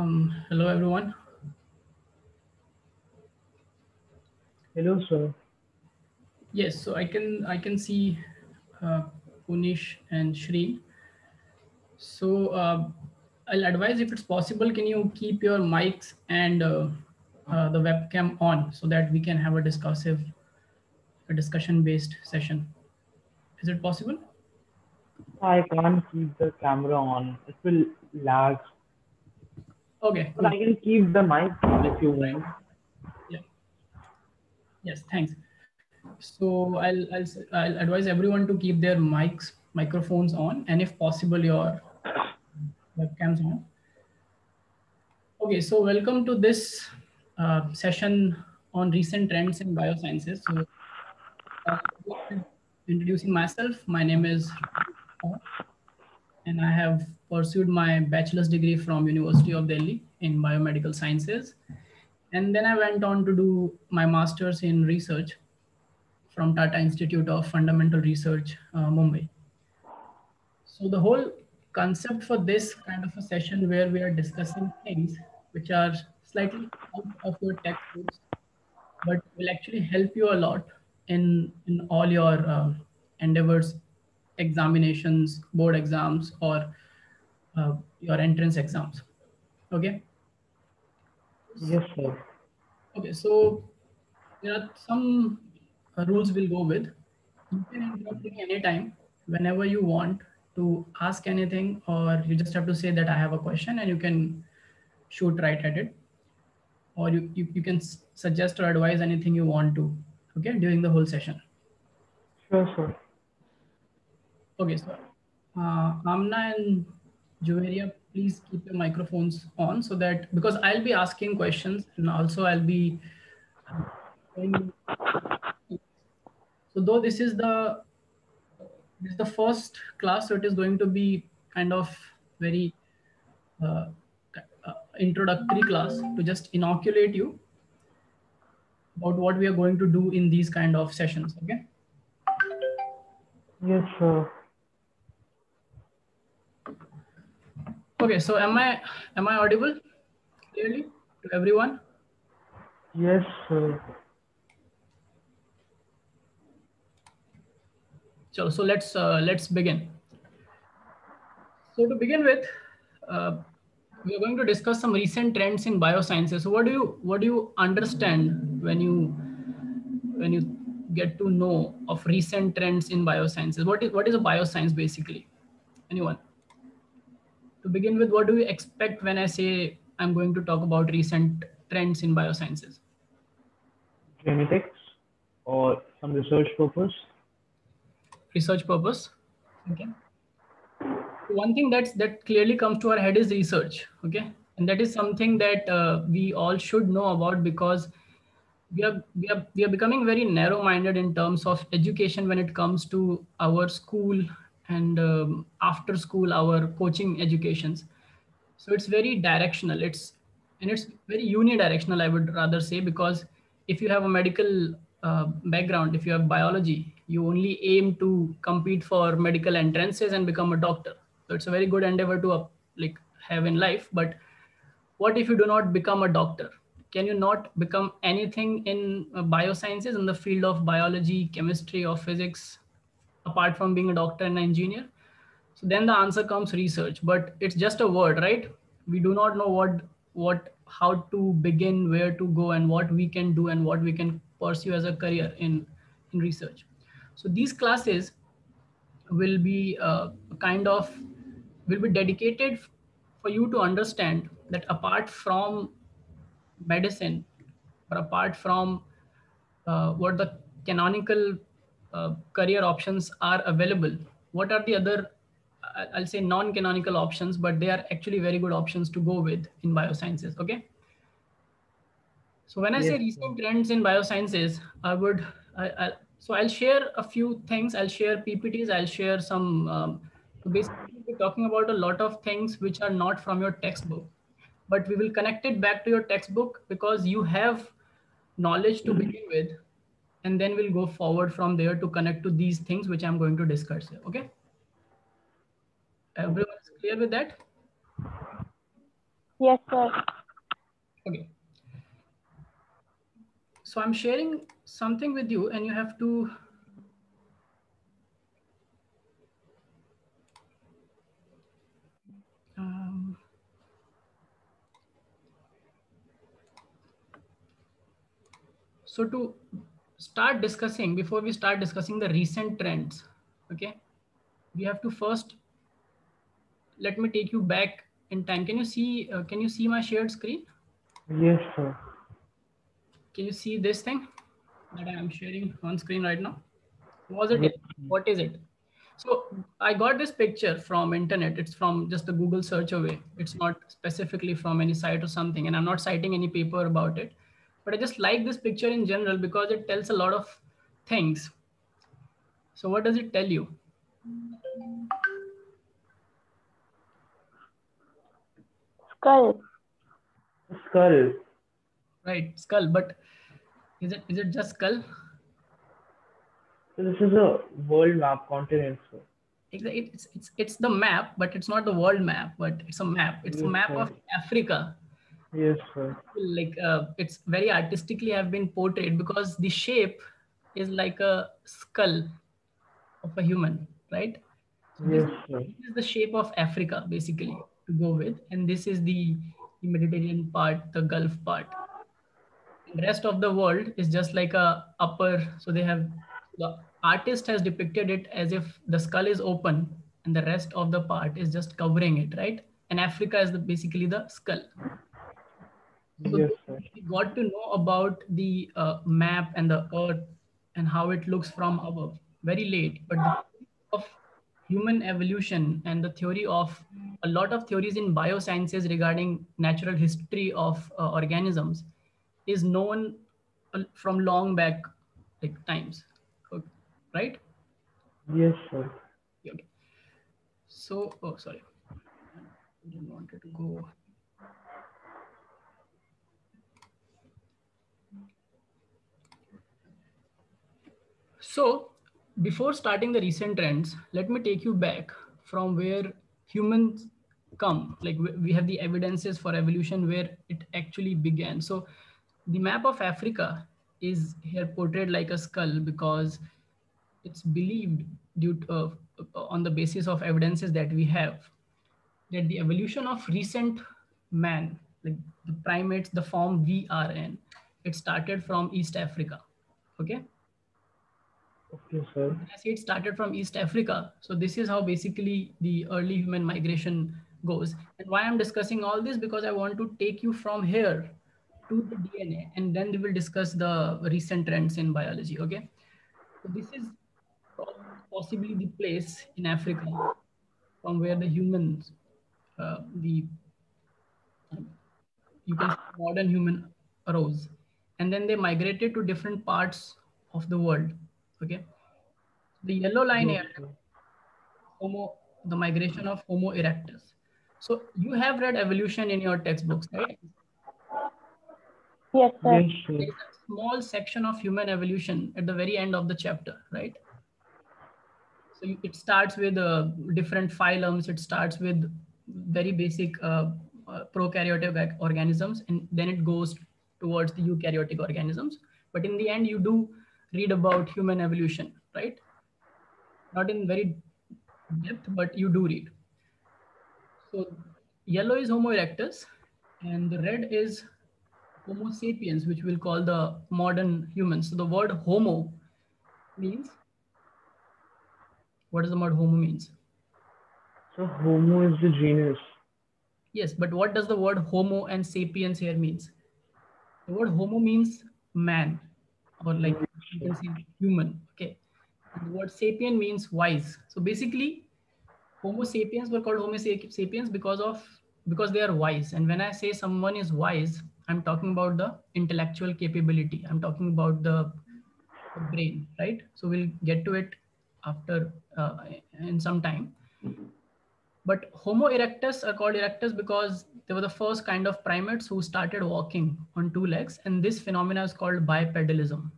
Hello everyone. Hello, sir. Yes, so I can see uh, Punish and Shri. So I'll advise, if it's possible, can you keep your mics and the webcam on so that we can have a discussion-based session. Is it possible? I can't keep the camera on. It will lag. Okay, But cool. I can keep the mic on if you want. Yeah. Yes, thanks. So I'll advise everyone to keep their microphones on, and if possible, your webcams on. Okay, so welcome to this session on recent trends in biosciences. So, introducing myself, my name is Raghu, and I have pursued my bachelor's degree from University of Delhi in biomedical sciences, and then I went on to do my master's in research from Tata Institute of Fundamental Research, Mumbai. So the whole concept for this kind of a session where we are discussing things which are slightly out of your textbooks, but will actually help you a lot in all your endeavors, examinations, board exams, or your entrance exams. Okay. Yes, sir. Okay. So there are some rules we'll go with. You can interrupt me anytime, whenever you want to ask anything, or you just have to say that I have a question and you can shoot right at it, or you can suggest or advise anything you want to, okay, during the whole session. Sure, sir. Okay, so Amna and Juveria, please keep your microphones on so that, because I'll be asking questions and also I'll be showing you. So though this is the first class, so it is going to be kind of very uh, introductory class to just inoculate you about what we are going to do in these kind of sessions. Okay. Yes, sir. Okay. So am I audible clearly to everyone? Yes, sir. So let's begin. So to begin with, uh, we are going to discuss some recent trends in biosciences. So what do you understand when you get to know of recent trends in biosciences? What is a bioscience basically? Anyone? To begin with, what do you expect when I say I'm going to talk about recent trends in biosciences? Genetics or some research purpose. Research purpose. Okay. One thing that clearly comes to our head is research. Okay, and that is something that we all should know about, because we are becoming very narrow minded in terms of education when it comes to our school and after school our coaching educations. So it's very directional, it's very unidirectional, I would rather say, because if you have a medical background, if you have biology, you only aim to compete for medical entrances and become a doctor. So it's a very good endeavor to like have in life. But what if you do not become a doctor? Can you not become anything in biosciences, in the field of biology, chemistry, or physics, apart from being a doctor and an engineer? So then the answer comes research, but it's just a word, right? We do not know how to begin, where to go, and what we can do and what we can pursue as a career in research. So these classes will be kind of will be dedicated for you to understand that apart from medicine, or apart from what the canonical career options are available, what are the other, I'll say non-canonical options, but they are actually very good options to go with in biosciences. Okay. So when I Yes, say sir. recent trends in biosciences, so I'll share a few things. I'll share PPTs. I'll share some. So basically, we're talking about a lot of things which are not from your textbook, but we will connect it back to your textbook because you have knowledge to begin with, and then we'll go forward from there to connect to these things which I'm going to discuss here. Okay, Okay. everyone is clear with that? Yes, sir. Okay. So I'm sharing something with you and you have to um, so to start discussing, before we start discussing the recent trends, okay, we have to first, let me take you back in time. Can you see my shared screen? Yes, sir. Can you see this thing that I am sharing on screen right now? Was it? Yes. What is it? So I got this picture from internet. It's from just the Google search away. It's not specifically from any site or something. And I'm not citing any paper about it. But I just like this picture in general because it tells a lot of things. So what does it tell you? Skull. Skull. Right, skull. But is it just skull? So this is a world map continent, sir. It's the map, but it's not the world map, but it's a map. It's a Yes, map sir. of Africa. Yes, sir. Like it's very artistically have been portrayed because the shape is like a skull of a human, right? So Yes, sir. this is the shape of Africa basically to go with, and this is the Mediterranean part, the Gulf part. And rest of the world is just like a upper. So they have, the artist has depicted it as if the skull is open and the rest of the part is just covering it, right? And Africa is basically the skull. So Yes, sir. we got to know about the map and the earth and how it looks from above very late. But the theory of human evolution and the theory of a lot of theories in biosciences regarding natural history of organisms is known from long back like times. Okay, right? Yes, sir. Okay. So, oh, sorry. I didn't want it to go. So, before starting the recent trends, let me take you back from where humans come. Like we have the evidences for evolution where it actually began. So, the map of Africa is here portrayed like a skull because it's believed due to, on the basis of evidences that we have, that the evolution of recent man, like the primates, the form we are in, it started from East Africa. Okay. Okay, sir. When I say it started from East Africa, so this is how basically the early human migration goes. And why I'm discussing all this, because I want to take you from here to the DNA, and then we will discuss the recent trends in biology. Okay, so this is possibly the place in Africa from where the humans, the you can say modern human arose, and then they migrated to different parts of the world. Okay, the yellow line Yes, here, sir. the migration of Homo erectus. So you have read evolution in your textbooks, right? Yes, sir. Yes, sir. There is a small section of human evolution at the very end of the chapter, right? So it starts with different phylums. It starts with very basic prokaryotic organisms, and then it goes towards the eukaryotic organisms. But in the end, you do read about human evolution, right? Not in very depth, but you do read. So yellow is Homo erectus, and the red is Homo sapiens, which we'll call the modern humans. So the word Homo means, what does the word Homo means? So Homo is the genus. Yes, but what does the word Homo and sapiens here means? The word Homo means man, or like Yes, you sir. can say human. Okay, and the word sapien means wise. So basically, Homo sapiens were called Homo sapiens because they are wise. And when I say someone is wise, I'm talking about the intellectual capability. I'm talking about the brain, right? So we'll get to it after in some time. But Homo erectus are called erectus because they were the first kind of primates who started walking on two legs, and this phenomena is called bipedalism.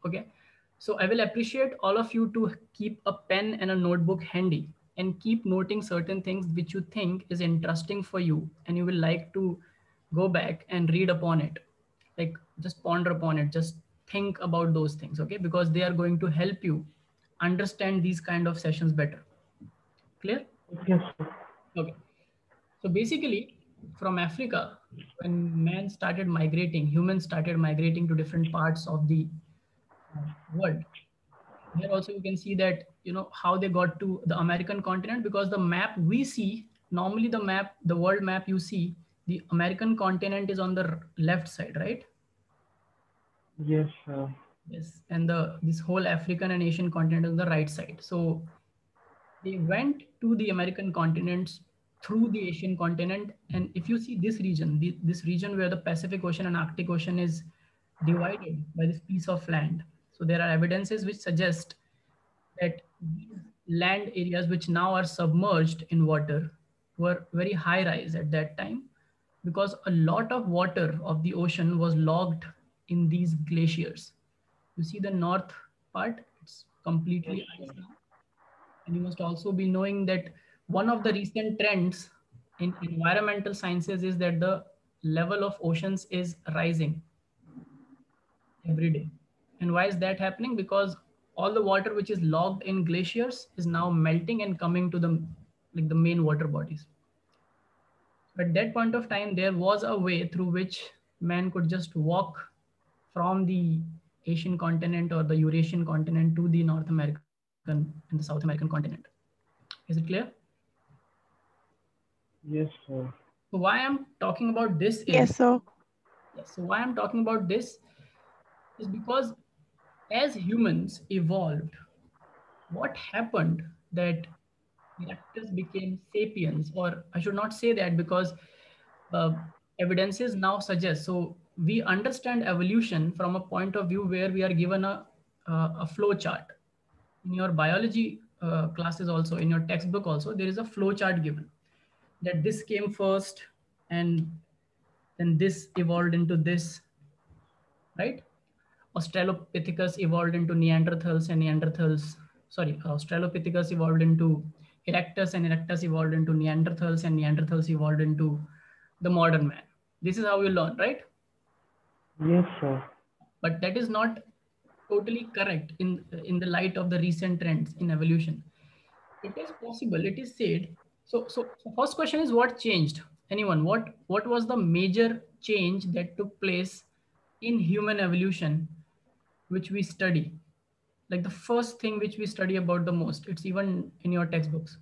Okay, so I will appreciate all of you to keep a pen and a notebook handy and keep noting certain things which you think is interesting for you and you will like to go back and read upon it, like just ponder upon it, just think about those things, okay, because they are going to help you understand these kind of sessions better. Clear? Yes, sir. Okay. So basically, from Africa, when man started migrating, humans started migrating to different parts of the world. Here also you can see that, you know, how they got to the American continent, because the map we see, normally the map, the world map you see, the American continent is on the left side, right? Yes, sir. Yes. And the this whole African and Asian continent is on the right side. So they went to the American continents through the Asian continent. And if you see this region, this region where the Pacific Ocean and Arctic Ocean is divided by this piece of land. So there are evidences which suggest that these land areas which now are submerged in water were very high rise at that time, because a lot of water of the ocean was logged in these glaciers. You see the north part, it's Yes, completely ice sir. now. And you must also be knowing that one of the recent trends in environmental sciences is that the level of oceans is rising every day. And why is that happening? Because all the water which is logged in glaciers is now melting and coming to the, like, the main water bodies. At that point of time, there was a way through which man could just walk from the Asian continent or the Eurasian continent to the North American and the South American continent. Is it clear? Yes, sir. So why I'm talking about this Yes, is, sir. yes, so why I'm talking about this is because as humans evolved, what happened that erectus became sapiens, or I should not say that, because uh, evidences now suggest. So we understand evolution from a point of view where we are given a flow chart. In your biology classes also, in your textbook also, there is a flow chart given, that this came first and then this evolved into this, right? Australopithecus evolved into Neanderthals, and Neanderthals, sorry, Australopithecus evolved into Erectus, and Erectus evolved into Neanderthals, and Neanderthals evolved into the modern man. This is how you learn, right? Yes, sir. But that is not totally correct in the light of the recent trends in evolution. It is possible, it is said. So first question is, what changed? Anyone, what was the major change that took place in human evolution which we study, like the first thing which we study about the most? It's even in your textbooks.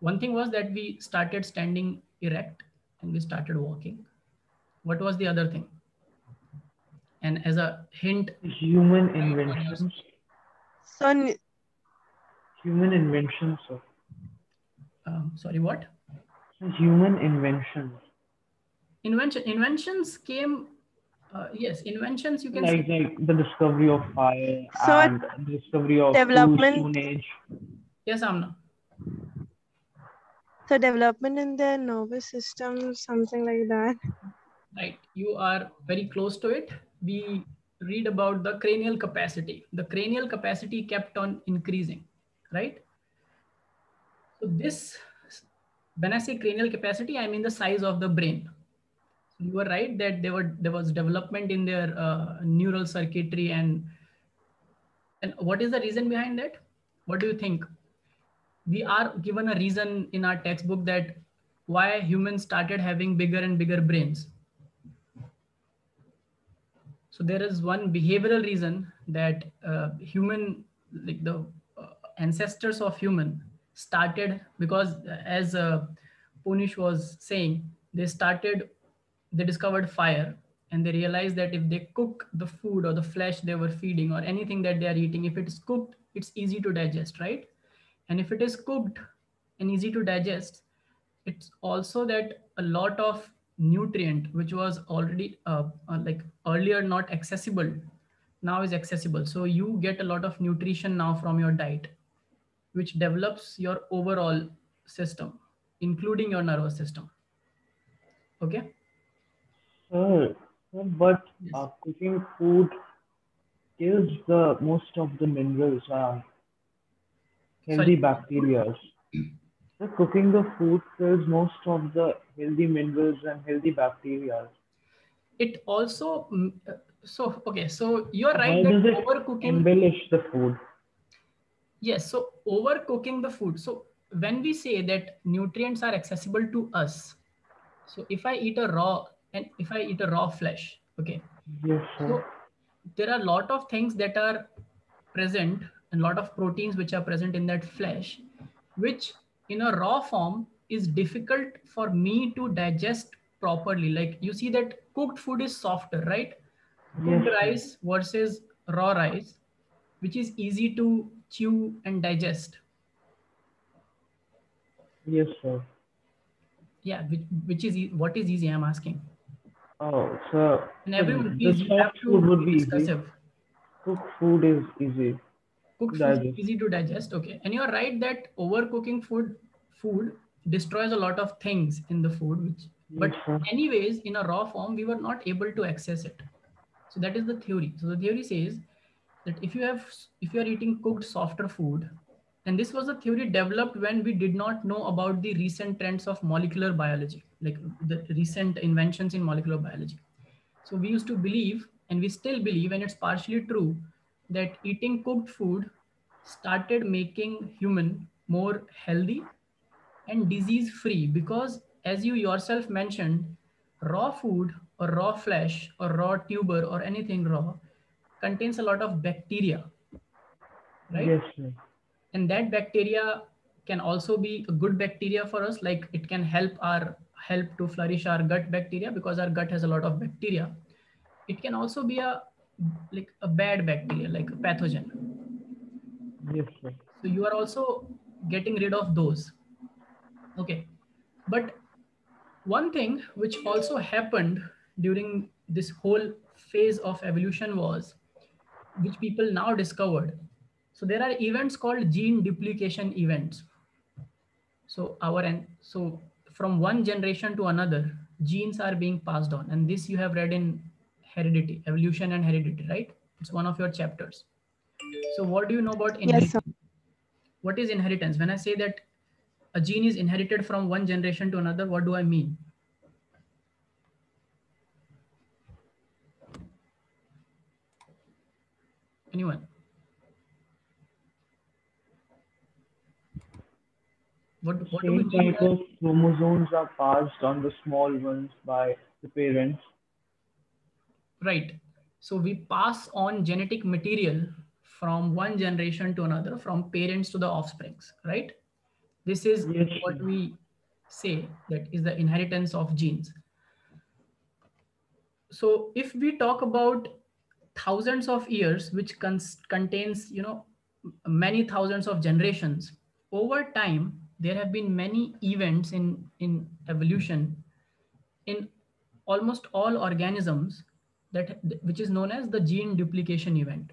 One thing was that we started standing erect and we started walking. What was the other thing? And as a hint, Human write on your inventions. screen. So, Human inventions, sir. Sorry, what? Human inventions. Inventions came, yes, inventions you can say. Like the discovery of fire so and the discovery of development, Stone Age. Yes, Amna. so development in the nervous system, something like that. Right, you are very close to it. We read about the cranial capacity. The cranial capacity kept on increasing, right? So this, when I say cranial capacity, I mean the size of the brain. So you were right that there was development in their neural circuitry, and what is the reason behind that? What do you think? We are given a reason in our textbook that why humans started having bigger and bigger brains. So there is one behavioral reason that human, like the ancestors of human started, because as Punish was saying, they discovered fire, and they realized that if they cook the food or the flesh they were feeding or anything that they are eating, if it is cooked, it's easy to digest, right? And if it is cooked and easy to digest, it's also that a lot of nutrient which was already like earlier not accessible, now is accessible. So you get a lot of nutrition now from your diet, which develops your overall system, including your nervous system. Okay. Sir, but Yes. cooking food kills the most of the minerals and Sorry. healthy bacteria. So cooking the food kills most of the healthy minerals and healthy bacteria. It also, so, okay, so you're right How that does it overcooking, embellish the food? yes, so overcooking the food. So when we say that nutrients are accessible to us, so if I eat a raw and if I eat a raw flesh, okay, Yes, sir. so there are a lot of things that are present and a lot of proteins which are present in that flesh, which in a raw form is difficult for me to digest properly. Like you see that cooked food is softer, right? Yes, Cooked sir. rice versus raw rice, which is easy to chew and digest. Yes, sir. Yeah, which is what is easy, I'm asking. Oh, so, And so everyone, the please, you have soft food to would be be easy. discussive. Cooked food is easy to Cooked food is digest. easy to digest, okay. And you're right that overcooking food destroys a lot of things in the food, which, Yes, but sir. anyways, in a raw form, we were not able to access it. So that is the theory. So the theory says that if you are eating cooked softer food, and this was a theory developed when we did not know about the recent trends of molecular biology, like the recent inventions in molecular biology. So we used to believe, and we still believe, and it's partially true, that eating cooked food started making human more healthy and disease free, because as you yourself mentioned, raw food or raw flesh or raw tuber or anything raw contains a lot of bacteria, right? Yes, sir. And that bacteria can also be a good bacteria for us, like it can help to flourish our gut bacteria because our gut has a lot of bacteria. It can also be a like a bad bacteria, like a pathogen. Yes, sir. So you are also getting rid of those. Okay, but one thing which also happened during this whole phase of evolution was, which people now discovered, so there are events called gene duplication events. So from one generation to another, genes are being passed on, and this you have read in heredity, evolution and heredity, right? It's one of your chapters. So what do you know about Yes, sir. inheritance? What is inheritance? When I say that a gene is inherited from one generation to another, what do I mean? Anyone? What do we Same mean type by, of chromosomes are passed on the small ones by the parents. right? So we pass on genetic material from one generation to another, from parents to the offsprings, right? This is Yes, what sir. we say that is the inheritance of genes. So if we talk about thousands of years, which contains, many thousands of generations, over time, there have been many events in evolution in almost all organisms, that which is known as the gene duplication event,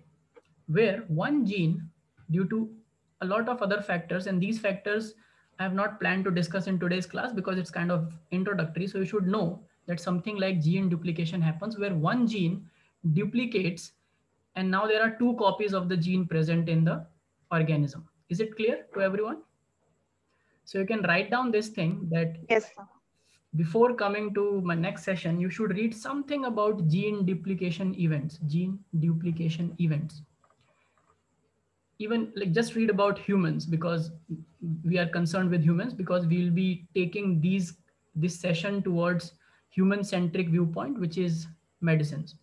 where one gene, due to a lot of other factors, and these factors I have not planned to discuss in today's class because it's kind of introductory, so you should know that something like gene duplication happens where one gene duplicates, and now there are two copies of the gene present in the organism. Is it clear to everyone? So you can write down this thing, that Yes, sir. before coming to my next session, you should read something about gene duplication events. Gene duplication events. Even like just read about humans, because we are concerned with humans, because we'll be taking this session towards human centric viewpoint, which is medicines.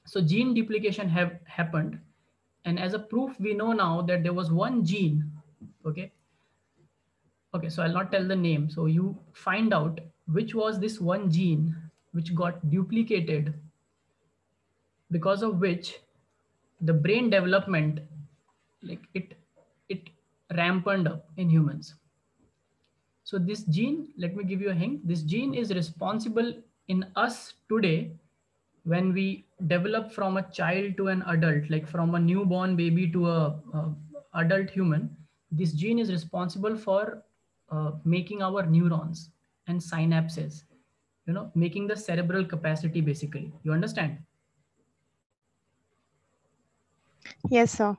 So gene duplication have happened, and as a proof, we know now that there was one gene. Okay. Okay, so I'll not tell the name. So you find out which was this one gene which got duplicated, because of which the brain development, like it ramped up in humans. So this gene, let me give you a hint. This gene is responsible in us today when we develop from a child to an adult, like from a newborn baby to a adult human. This gene is responsible for making our neurons and synapses, making the cerebral capacity basically. You understand? Yes, sir.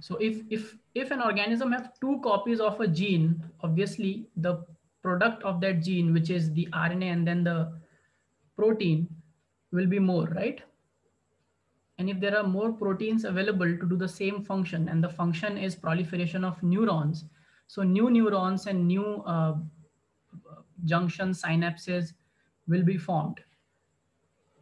So if an organism have 2 copies of a gene, obviously the product of that gene, which is the RNA and then the protein, will be more, right? And if there are more proteins available to do the same function, and the function is proliferation of neurons, so new neurons and new junction synapses will be formed.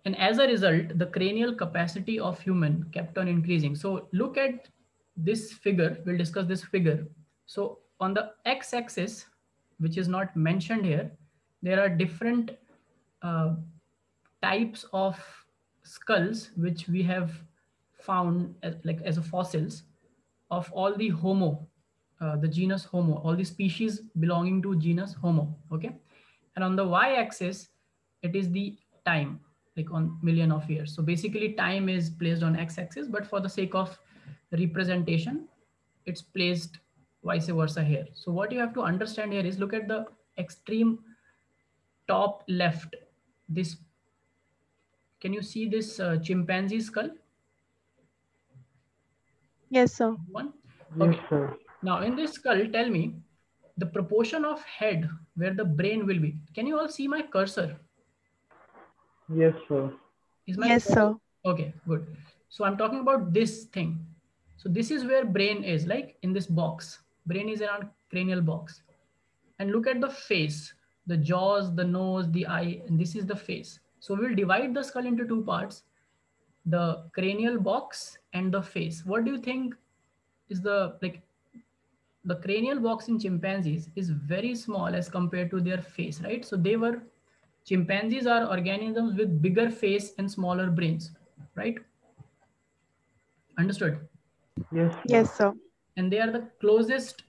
And as a result, the cranial capacity of human kept on increasing. So look at this figure, we'll discuss this figure. So on the x-axis, which is not mentioned here, there are different types of skulls which we have found as a fossils of all the Homo, the genus Homo, all the species belonging to genus Homo. Okay, and on the y-axis, it is the time, like on million of years. So basically, time is placed on x-axis, but for the sake of representation, it's placed vice versa here. So what you have to understand here is, look at the extreme top left. This, can you see this chimpanzee skull? Yes, sir. One. Yes, Okay. sir. Now in this skull, tell me the proportion of head where the brain will be. Can you all see my cursor? Yes, sir. Is my Yes, sir. Okay, good. So I'm talking about this thing. So this is where brain is, like in this box. Brain is around cranial box. And look at the face, the jaws, the nose, the eye, and this is the face. So we'll divide the skull into 2 parts, the cranial box and the face. What do you think is the cranial box in chimpanzees is very small as compared to their face, right? So chimpanzees are organisms with bigger face and smaller brains, right? Understood? Yes, sir. Yes, sir. And they are the closest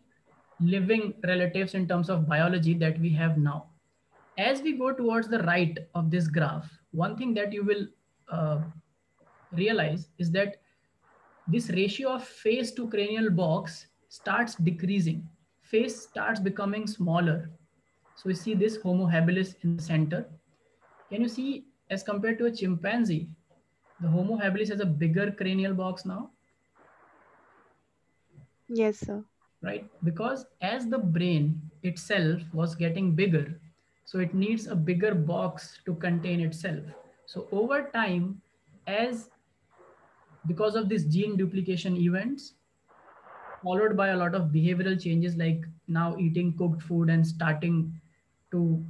living relatives in terms of biology that we have now. As we go towards the right of this graph, one thing that you will realize is that this ratio of face to cranial box starts decreasing. Face starts becoming smaller. So we see this Homo habilis in the center. Can you see, as compared to a chimpanzee, the Homo habilis has a bigger cranial box now, Yes, sir. right? Because as the brain itself was getting bigger, so it needs a bigger box to contain itself. So over time, because of these gene duplication events, followed by a lot of behavioral changes, like now eating cooked food and starting to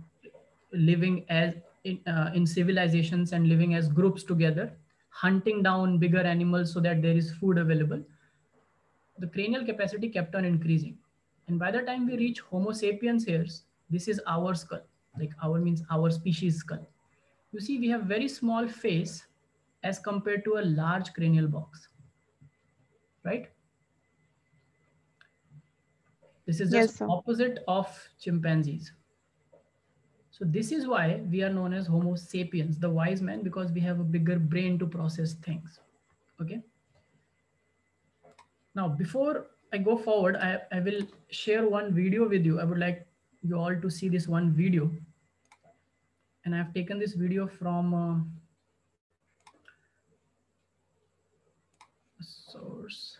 living as in civilizations and living as groups together, hunting down bigger animals so that there is food available, the cranial capacity kept on increasing. And by the time we reach Homo sapiens here, this is our skull, like our means our species skull. You see, we have very small face as compared to a large cranial box, right? This is Yes, just sir. opposite of chimpanzees. So this is why we are known as Homo sapiens, the wise man, because we have a bigger brain to process things. Okay. Now, before I go forward, I will share one video with you. I would like you all to see this one video. And I've taken this video from source.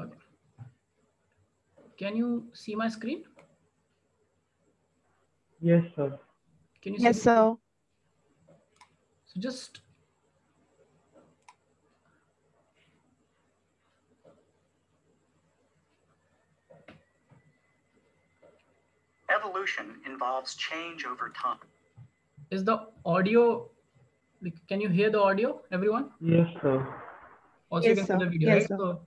Okay. Can you see my screen? Yes, sir. Can you see? Yes, sir. So just evolution involves change over time. is the audio, like, can you hear the audio, everyone? Yes, sir. Also, Yes, you can sir. see the video, Yes, right? sir. So,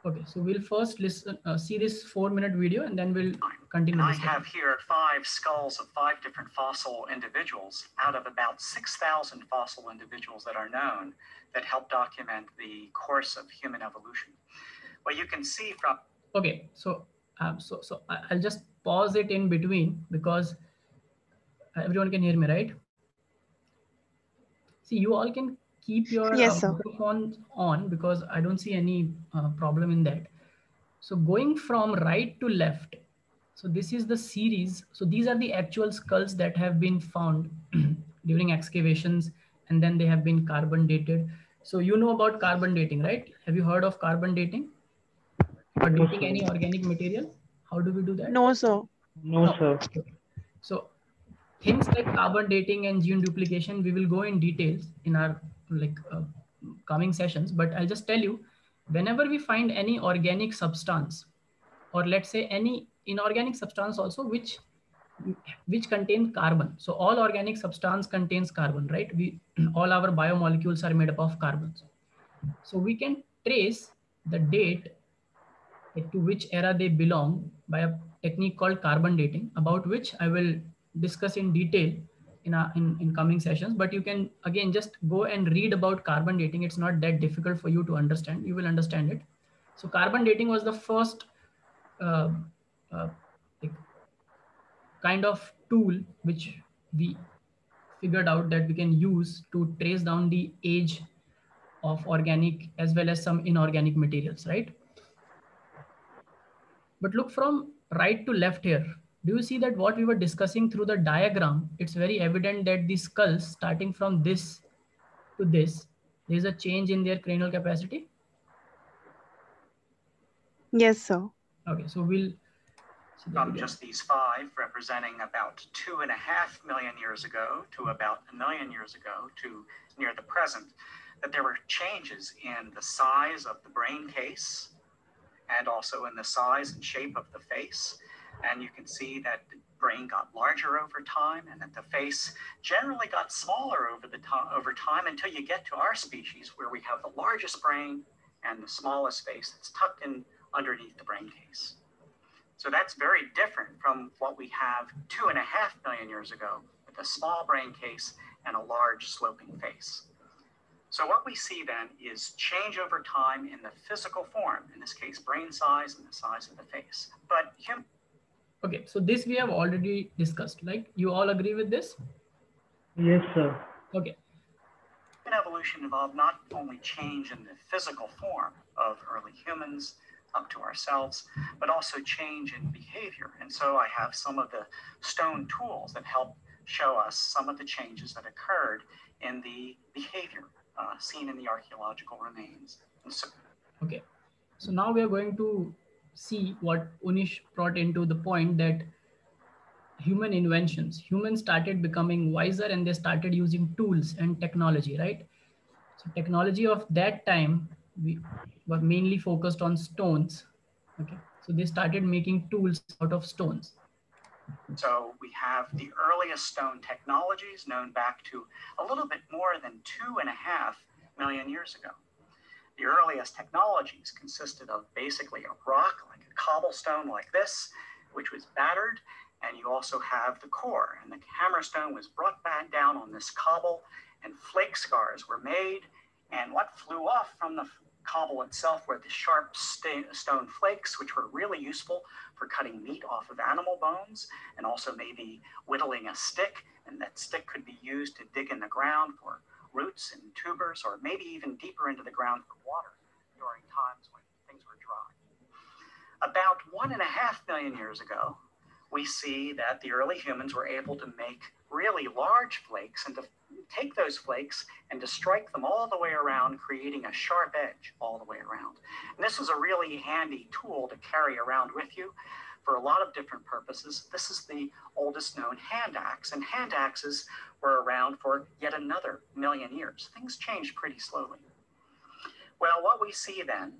okay, so we'll first listen, see this 4-minute video, and then we'll continue. And I this have here 5 skulls of 5 different fossil individuals out of about 6,000 fossil individuals that are known that help document the course of human evolution. What you can see from... Okay, so I'll just pause it in between because everyone can hear me, right? See, you all can keep your Yes, sir. microphones on because I don't see any problem in that. So going from right to left, so this is the series. So these are the actual skulls that have been found during excavations, and then they have been carbon dated. So you know about carbon dating, right? Have you heard of carbon dating? for No, dating sir. any organic material? How do we do that? No, sir. No, sir. So things like carbon dating and gene duplication, we will go in details in our coming sessions, but I'll just tell you, whenever we find any organic substance, or let's say any inorganic substance also, which contains carbon. So all organic substance contains carbon, right? All our biomolecules are made up of carbons. So we can trace the date to which era they belong by a technique called carbon dating, about which I will discuss in detail in coming sessions. But you can again just go and read about carbon dating. It's not that difficult for you to understand. You will understand it. So carbon dating was the first uh, uh, like kind of tool which we figured out that we can use to trace down the age of organic as well as some inorganic materials, right? But look from right to left here. Do you see that what we were discussing through the diagram, it's very evident that the skulls starting from this to this, there's a change in their cranial capacity. Yes, sir. Okay, so we'll see the From video. just these 5 representing about 2.5 million years ago to about 1 million years ago to near the present, that there were changes in the size of the brain case and also in the size and shape of the face. And you can see that the brain got larger over time and that the face generally got smaller over time until you get to our species, where we have the largest brain and the smallest face that's tucked in underneath the brain case. So that's very different from what we have 2.5 million years ago with a small brain case and a large sloping face. So what we see then is change over time in the physical form, in this case, brain size and the size of the face. But Okay, so this we have already discussed. Like, you all agree with this? Yes, sir. Okay. human evolution involved not only change in the physical form of early humans up to ourselves, but also change in behavior. And so I have some of the stone tools that help show us some of the changes that occurred in the behavior seen in the archaeological remains. And so, Okay, so now we are going to see what Unish brought into the point, that human inventions, humans started becoming wiser and they started using tools and technology, right? So technology of that time, we were mainly focused on stones. Okay, so they started making tools out of stones. So we have the earliest stone technologies known back to a little bit more than 2.5 million years ago. The earliest technologies consisted of basically a rock, like a cobblestone like this, which was battered, and you also have the core, and the hammerstone was brought back down on this cobble, and flake scars were made, and what flew off from the cobble itself were the sharp stone flakes, which were really useful for cutting meat off of animal bones, and also maybe whittling a stick, and that stick could be used to dig in the ground for roots and tubers, or maybe even deeper into the ground for water during times when things were dry. About 1.5 million years ago, we see that the early humans were able to make really large flakes and to take those flakes and to strike them all the way around, creating a sharp edge all the way around. And this is a really handy tool to carry around with you for a lot of different purposes. This is the oldest known hand axe, and hand axes were around for yet another 1 million years. Things changed pretty slowly. Well, what we see then,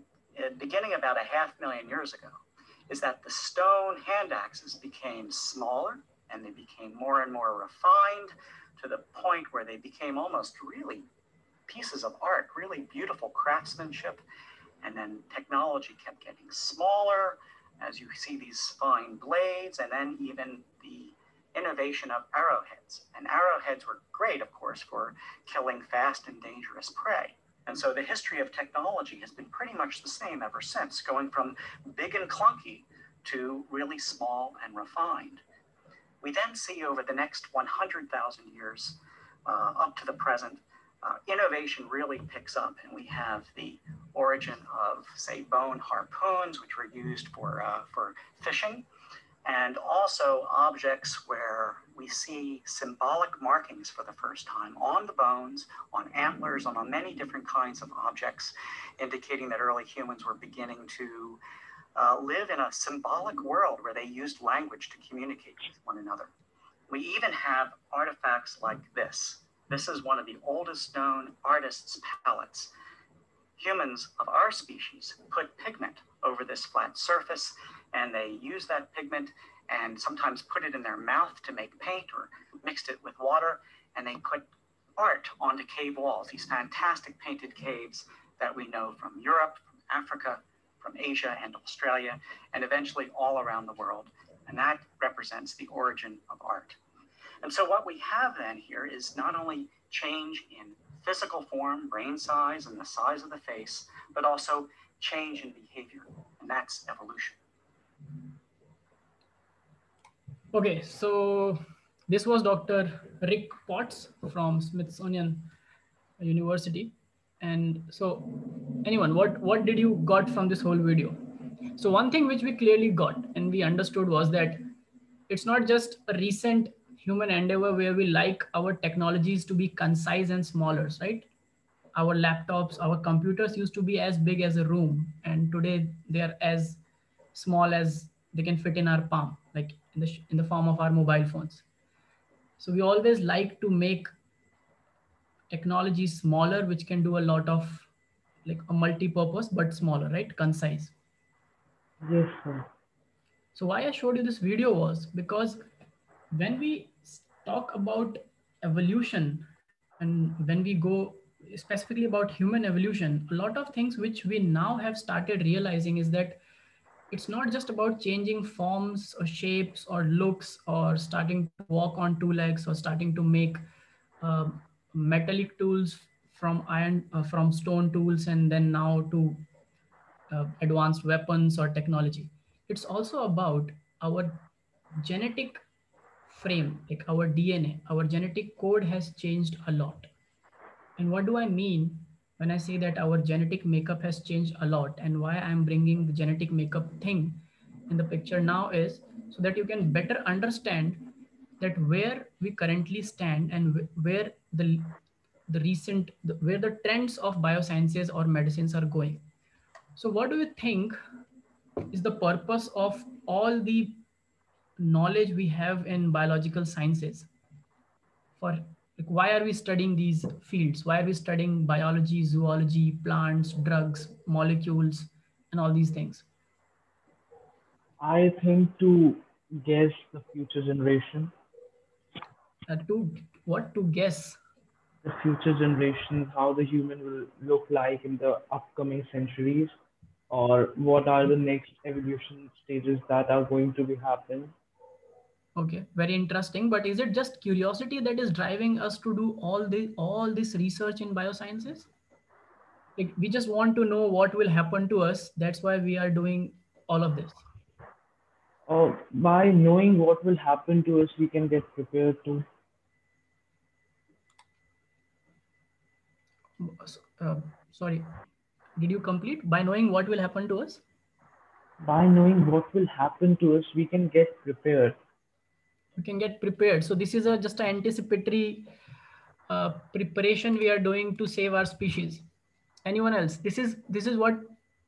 beginning about 500,000 years ago, is that the stone hand axes became smaller and they became more and more refined to the point where they became almost really pieces of art, really beautiful craftsmanship. And then technology kept getting smaller as you see these fine blades, and then even the innovation of arrowheads. And arrowheads were great, of course, for killing fast and dangerous prey. And so the history of technology has been pretty much the same ever since, going from big and clunky to really small and refined. We then see over the next 100,000 years up to the present, innovation really picks up, and we have the origin of, say, bone harpoons, which were used for fishing, and also objects where we see symbolic markings for the first time on the bones, on antlers, on many different kinds of objects, indicating that early humans were beginning to live in a symbolic world where they used language to communicate with one another. We even have artifacts like this. This is one of the oldest known artists' palettes. Humans of our species put pigment over this flat surface, and they use that pigment and sometimes put it in their mouth to make paint or mixed it with water, and they put art onto cave walls, these fantastic painted caves that we know from Europe, from Africa, from Asia and Australia, and eventually all around the world. And that represents the origin of art. And so what we have then here is not only change in physical form, brain size, and the size of the face, but also change in behavior, and that's evolution. Okay, so this was Dr. Rick Potts from Smithsonian University. And so anyone, what did you got from this whole video? So one thing which we clearly got and we understood was that it's not just a recent human endeavor where we like our technologies to be concise and smaller, right? Our laptops, our computers used to be as big as a room, and today they are as small as they can fit in our palm, like in the form of our mobile phones. So we always like to make technology smaller, which can do a lot of like a multi-purpose, but smaller, right? Concise. Yes, sir. So why I showed you this video was because when we talk about evolution and when we go specifically about human evolution, a lot of things which we now have started realizing is that it's not just about changing forms or shapes or looks or starting to walk on two legs or starting to make metallic tools from iron, from stone tools, and then now to advanced weapons or technology. It's also about our genetic frame, like our DNA, our genetic code has changed a lot. And what do I mean when I say that our genetic makeup has changed a lot, and why I'm bringing the genetic makeup thing in the picture now is so that you can better understand that where we currently stand and where where the trends of biosciences or medicines are going. So what do you think is the purpose of all the knowledge we have in biological sciences? For like, why are we studying these fields? Why are we studying biology, zoology, plants, drugs, molecules, and all these things? I think to guess the future generation, To what? To guess. the future generations, how the human will look like in the upcoming centuries, or what are the next evolution stages that are going to be happening. Okay, very interesting. But is it just curiosity that is driving us to do all this research in biosciences? Like we just want to know what will happen to us. That's why we are doing all of this. By knowing what will happen to us, we can get prepared to. Sorry, did you complete? By knowing what will happen to us? By knowing what will happen to us, we can get prepared. We can get prepared. So this is just an anticipatory preparation we are doing to save our species. Anyone else? This is what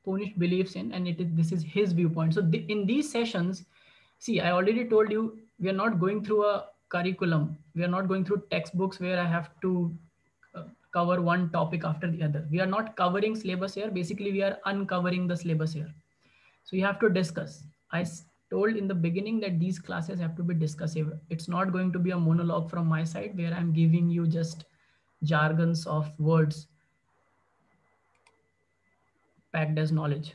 Punish believes in, and this is his viewpoint. So in these sessions, see, I already told you we are not going through a curriculum. We are not going through textbooks where I have to cover one topic after the other. We are not covering syllabus here. Basically, we are uncovering the syllabus here. So you have to discuss. I told in the beginning that these classes have to be discussive. It's not going to be a monologue from my side where I'm giving you just jargons of words packed as knowledge.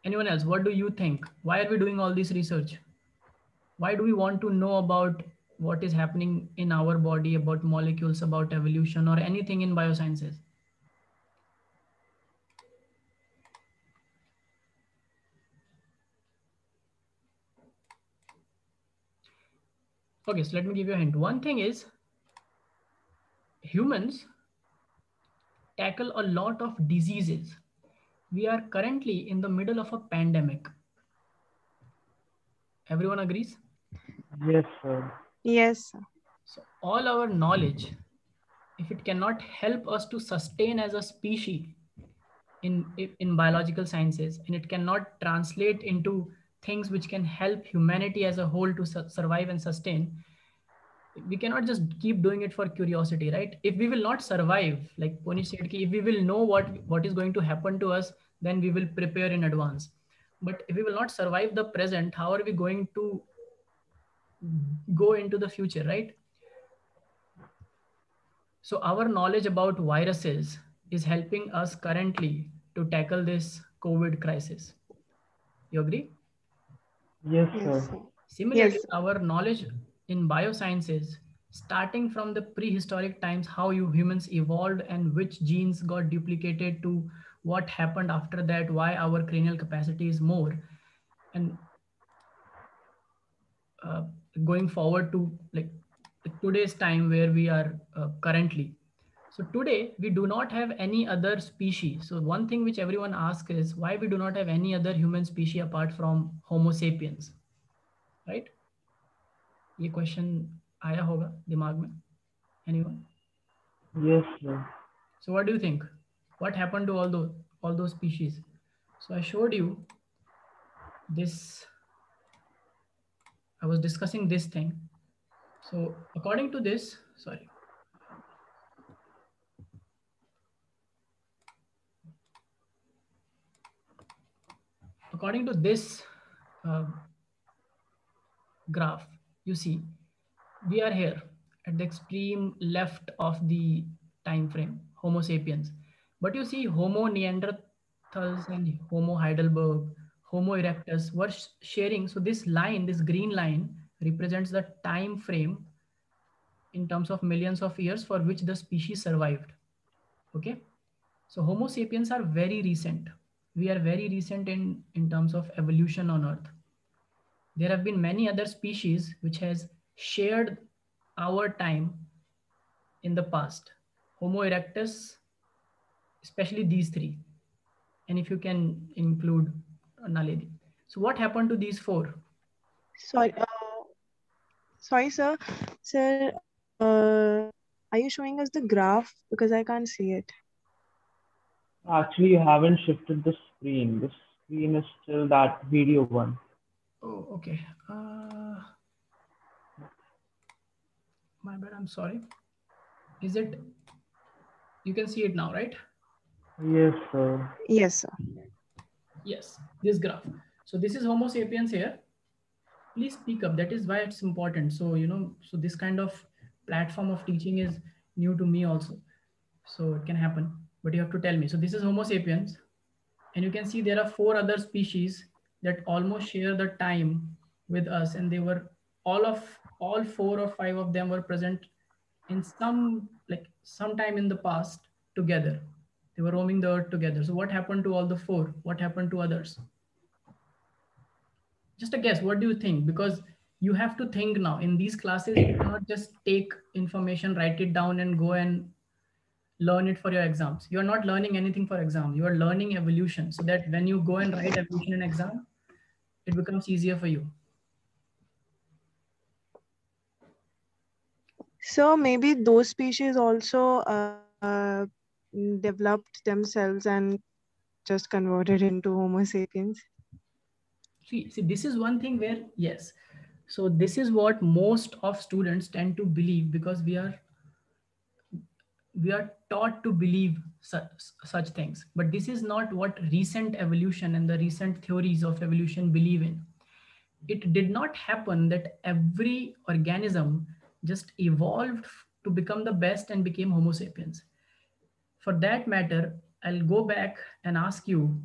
Anyone else? What do you think? Why are we doing all this research? Why do we want to know about what is happening in our body, about molecules, about evolution, or anything in biosciences? Okay, so let me give you a hint. One thing is humans tackle a lot of diseases. We are currently in the middle of a pandemic. Everyone agrees? Yes, sir. Yes, sir. So all our knowledge, if it cannot help us to sustain as a species in biological sciences, and it cannot translate into things which can help humanity as a whole to survive and sustain, we cannot just keep doing it for curiosity, right? If we will not survive, like Pony said, if we will know what is going to happen to us, then we will prepare in advance. But if we will not survive the present, how are we going to go into the future, right? So our knowledge about viruses is helping us currently to tackle this COVID crisis. You agree? Yes, Yes, sir. sir. Similarly, Yes. our knowledge in biosciences, starting from the prehistoric times, how you humans evolved and which genes got duplicated to what happened after that, why our cranial capacity is more, and uh, going forward to like today's time where we are currently. So today we do not have any other species. So one thing which everyone asks is why we do not have any other human species apart from Homo sapiens, right? ये question आया होगा दिमाग में, anyone? Yes, sir. So what do you think? What happened to all those species? So I showed you this. I was discussing this thing. So according to this, sorry. According to this uh, graph, you see, we are here at the extreme left of the time frame, Homo sapiens. But you see, Homo neanderthals and Homo heidelberg, Homo erectus were sharing. So this line, this green line, represents the time frame in terms of millions of years for which the species survived. Okay, so Homo sapiens are very recent. We are very recent in terms of evolution on Earth. There have been many other species which has shared our time in the past. Homo erectus, especially these three. And if you can include Naledi. So what happened to these four? Sorry, sorry, sir. Sir, are you showing us the graph? Because I can't see it. Actually, you haven't shifted the screen. The screen is still that video one. Oh, okay. My bad, I'm sorry. Is it, you can see it now, right? Yes, sir. Yes, sir. Yes, this graph. So this is Homo sapiens here. Please speak up. That is why it's important. So, so this kind of platform of teaching is new to me also. So it can happen, but you have to tell me. So this is Homo sapiens. And you can see there are four other species that almost share the time with us. And they were all four or five of them were present in sometime in the past together. They were roaming the earth together. So what happened to all the four? What happened to others? Just a guess. What do you think? Because you have to think now. In these classes, you cannot just take information, write it down, and go and learn it for your exams. You're not learning anything for exam. You are learning evolution so that when you go and write evolution in exam, it becomes easier for you. So maybe those species also developed themselves and just converted into Homo sapiens. See, this is one thing where, yes. So this is what most of students tend to believe because we are taught to believe such things. But this is not what recent evolution and the recent theories of evolution believe in. It did not happen that every organism just evolved to become the best and became Homo sapiens. For that matter, I'll go back and ask you,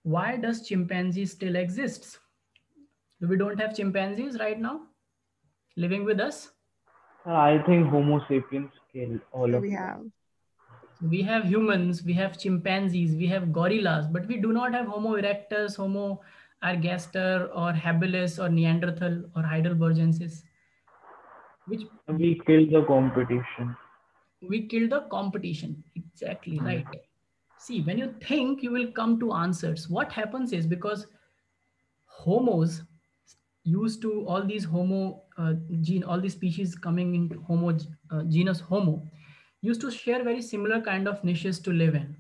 why does chimpanzee still exists? We don't have chimpanzees right now living with us. I think Homo sapiens killed all So of we them. have. We have humans, we have chimpanzees, we have gorillas, but we do not have Homo erectus, Homo ergaster, or habilis, or Neanderthal, or Heidelbergensis. Which We killed the competition. we killed the competition. Exactly right. See, when you think, you will come to answers. What happens is because homos used to all these homo all these species coming into homo genus Homo used to share very similar kind of niches to live in.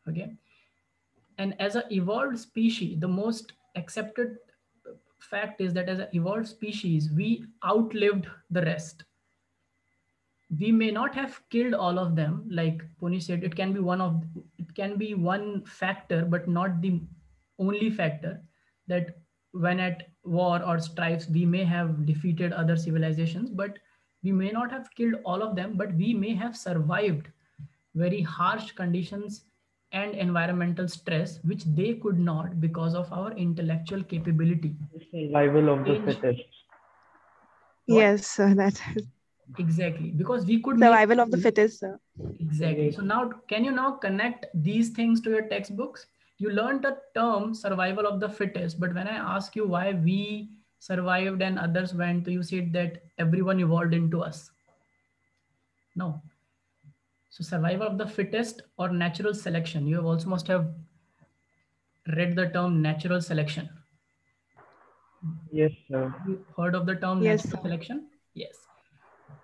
Okay. And as an evolved species, the most accepted fact is that as an evolved species, we outlived the rest. We may not have killed all of them, like Pony said. It can be one factor, but not the only factor. That when at war or strifes, we may have defeated other civilizations, but we may not have killed all of them, but we may have survived very harsh conditions and environmental stress, which they could not because of our intellectual capability. The survival of the Change. fittest. What? Yes, sir. That is Exactly, because we could make survival of the fittest, sir. exactly. Yes. So now, can you now connect these things to your textbooks? You learned the term survival of the fittest, but when I ask you why we survived and others went, you said that everyone evolved into us. No. So survival of the fittest or natural selection. You have also must have read the term natural selection. Yes, sir. You heard of the term Yes, natural sir. selection? Yes.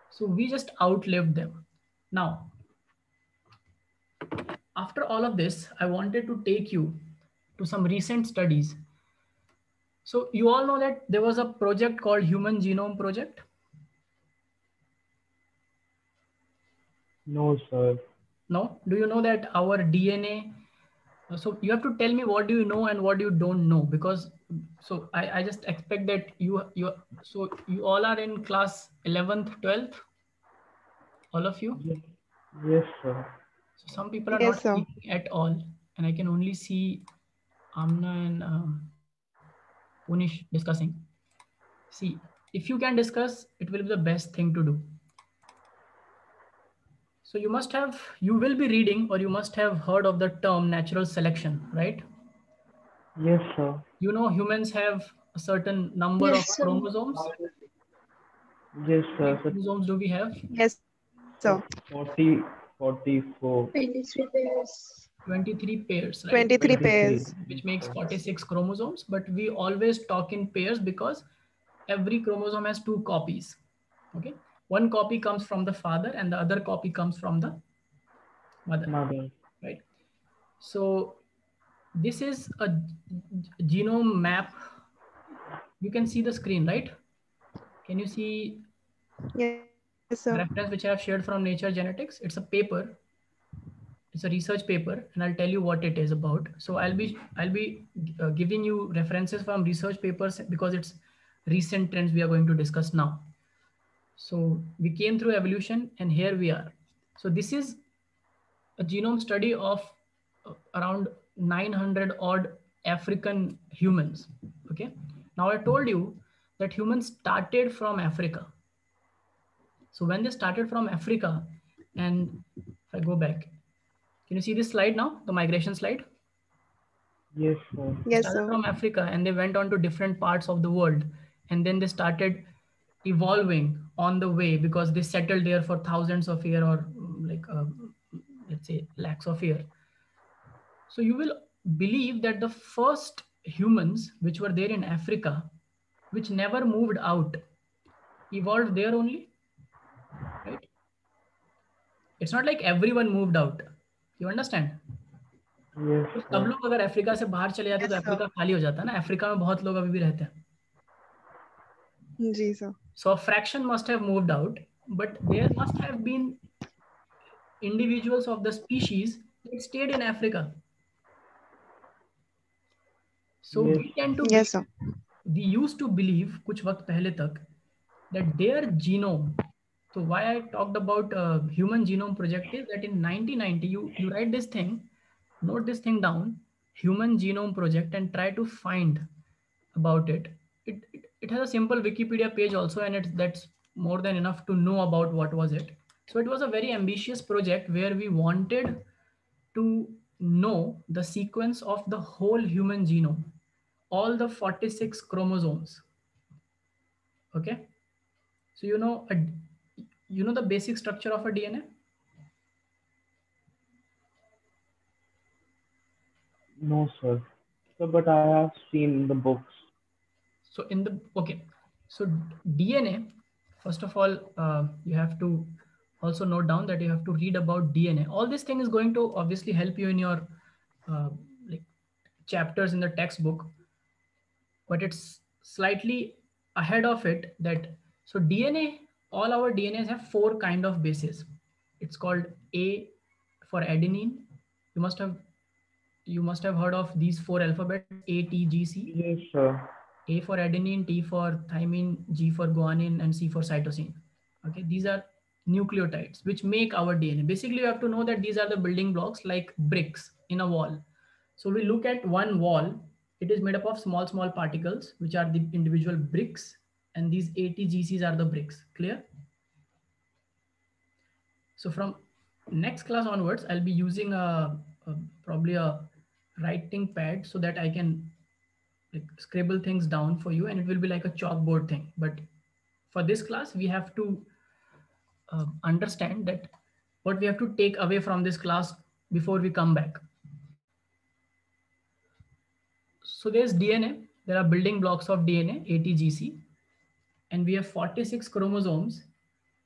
So we just outlived them. Now, after all of this, I wanted to take you to some recent studies. So you all know that there was a project called Human Genome Project. No, sir. No? Do you know that our DNA? So you have to tell me what do you know and what you don't know, because so I just expect that so you all are in class 11th, 12th, all of you. Yes, yes, sir. So some people are Yes, not sir. speaking at all, and I can only see Amna and Punish discussing. See, if you can discuss, it will be the best thing to do. So you will be reading or you must have heard of the term natural selection, right? Yes, sir. You know, humans have a certain number of Yes, sir. chromosomes. Yes, How many sir. So chromosomes do we have? Yes, sir. 40, 44, 23 pairs. 23 pairs, right? 23 23. pairs. Which makes 46 chromosomes, but we always talk in pairs because every chromosome has two copies. Okay. One copy comes from the father and the other copy comes from the mother, Mother. right? So this is a genome map. You can see the screen, right? Can you see Yes, a sir. reference which I have shared from Nature Genetics? It's a paper. It's a research paper, and I'll tell you what it is about. So I'll be giving you references from research papers because it's recent trends we are going to discuss now. So we came through evolution, and here we are. So this is a genome study of around 900 odd African humans. Okay. Now I told you that humans started from Africa. So when they started from Africa, and if I go back, can you see this slide now, the migration slide? Yes, sir. They Yes, started sir. from Africa and they went on to different parts of the world. And then they started evolving on the way because they settled there for thousands of years or let's say lakhs of years. So you will believe that the first humans which were there in Africa, which never moved out, evolved there only, right? It's not like everyone moved out. You understand? Yes, तो सब sir. लोग अगर Africa से बाहर चले जाते Yes, तो sir. Africa खाली हो जाता है ना. अफ्रीका में बहुत लोग अभी भी रहते हैं. जी, sir. So a fraction must have moved out, but there must have been individuals of the species that stayed in Africa. So Yes, we tend to Yes, sir. we used to believe कुछ वक्त पहले तक that their genome. So why I talked about Human Genome Project is that in 1990 you write this thing, note this thing down, Human Genome Project, and try to find about it. It has a simple Wikipedia page also, and that's more than enough to know about what was it. So it was a very ambitious project where we wanted to know the sequence of the whole human genome, all the 46 chromosomes. Okay. So you know the basic structure of a DNA? no, sir. So, but I have seen the books. So so DNA, first of all, you have to also note down that you have to read about DNA. All this thing is going to obviously help you in your like chapters in the textbook, but it's slightly ahead of it. That so DNA, all our DNAs have four kind of bases. It's called A for adenine. You must have heard of these four alphabets: A, T, G, C. Yes, sir. A for adenine, T for thymine, G for guanine, and C for cytosine. Okay, these are nucleotides which make our DNA. Basically, you have to know that these are the building blocks like bricks in a wall. So we look at one wall, it is made up of small, small particles, which are the individual bricks, and these ATGCs are the bricks. Clear? So from next class onwards, I'll be using probably a writing pad so that I can like scribble things down for you, and it will be like a chalkboard thing. But for this class, we have to understand that what we have to take away from this class before we come back. So there's DNA. There are building blocks of DNA, ATGC, and we have 46 chromosomes,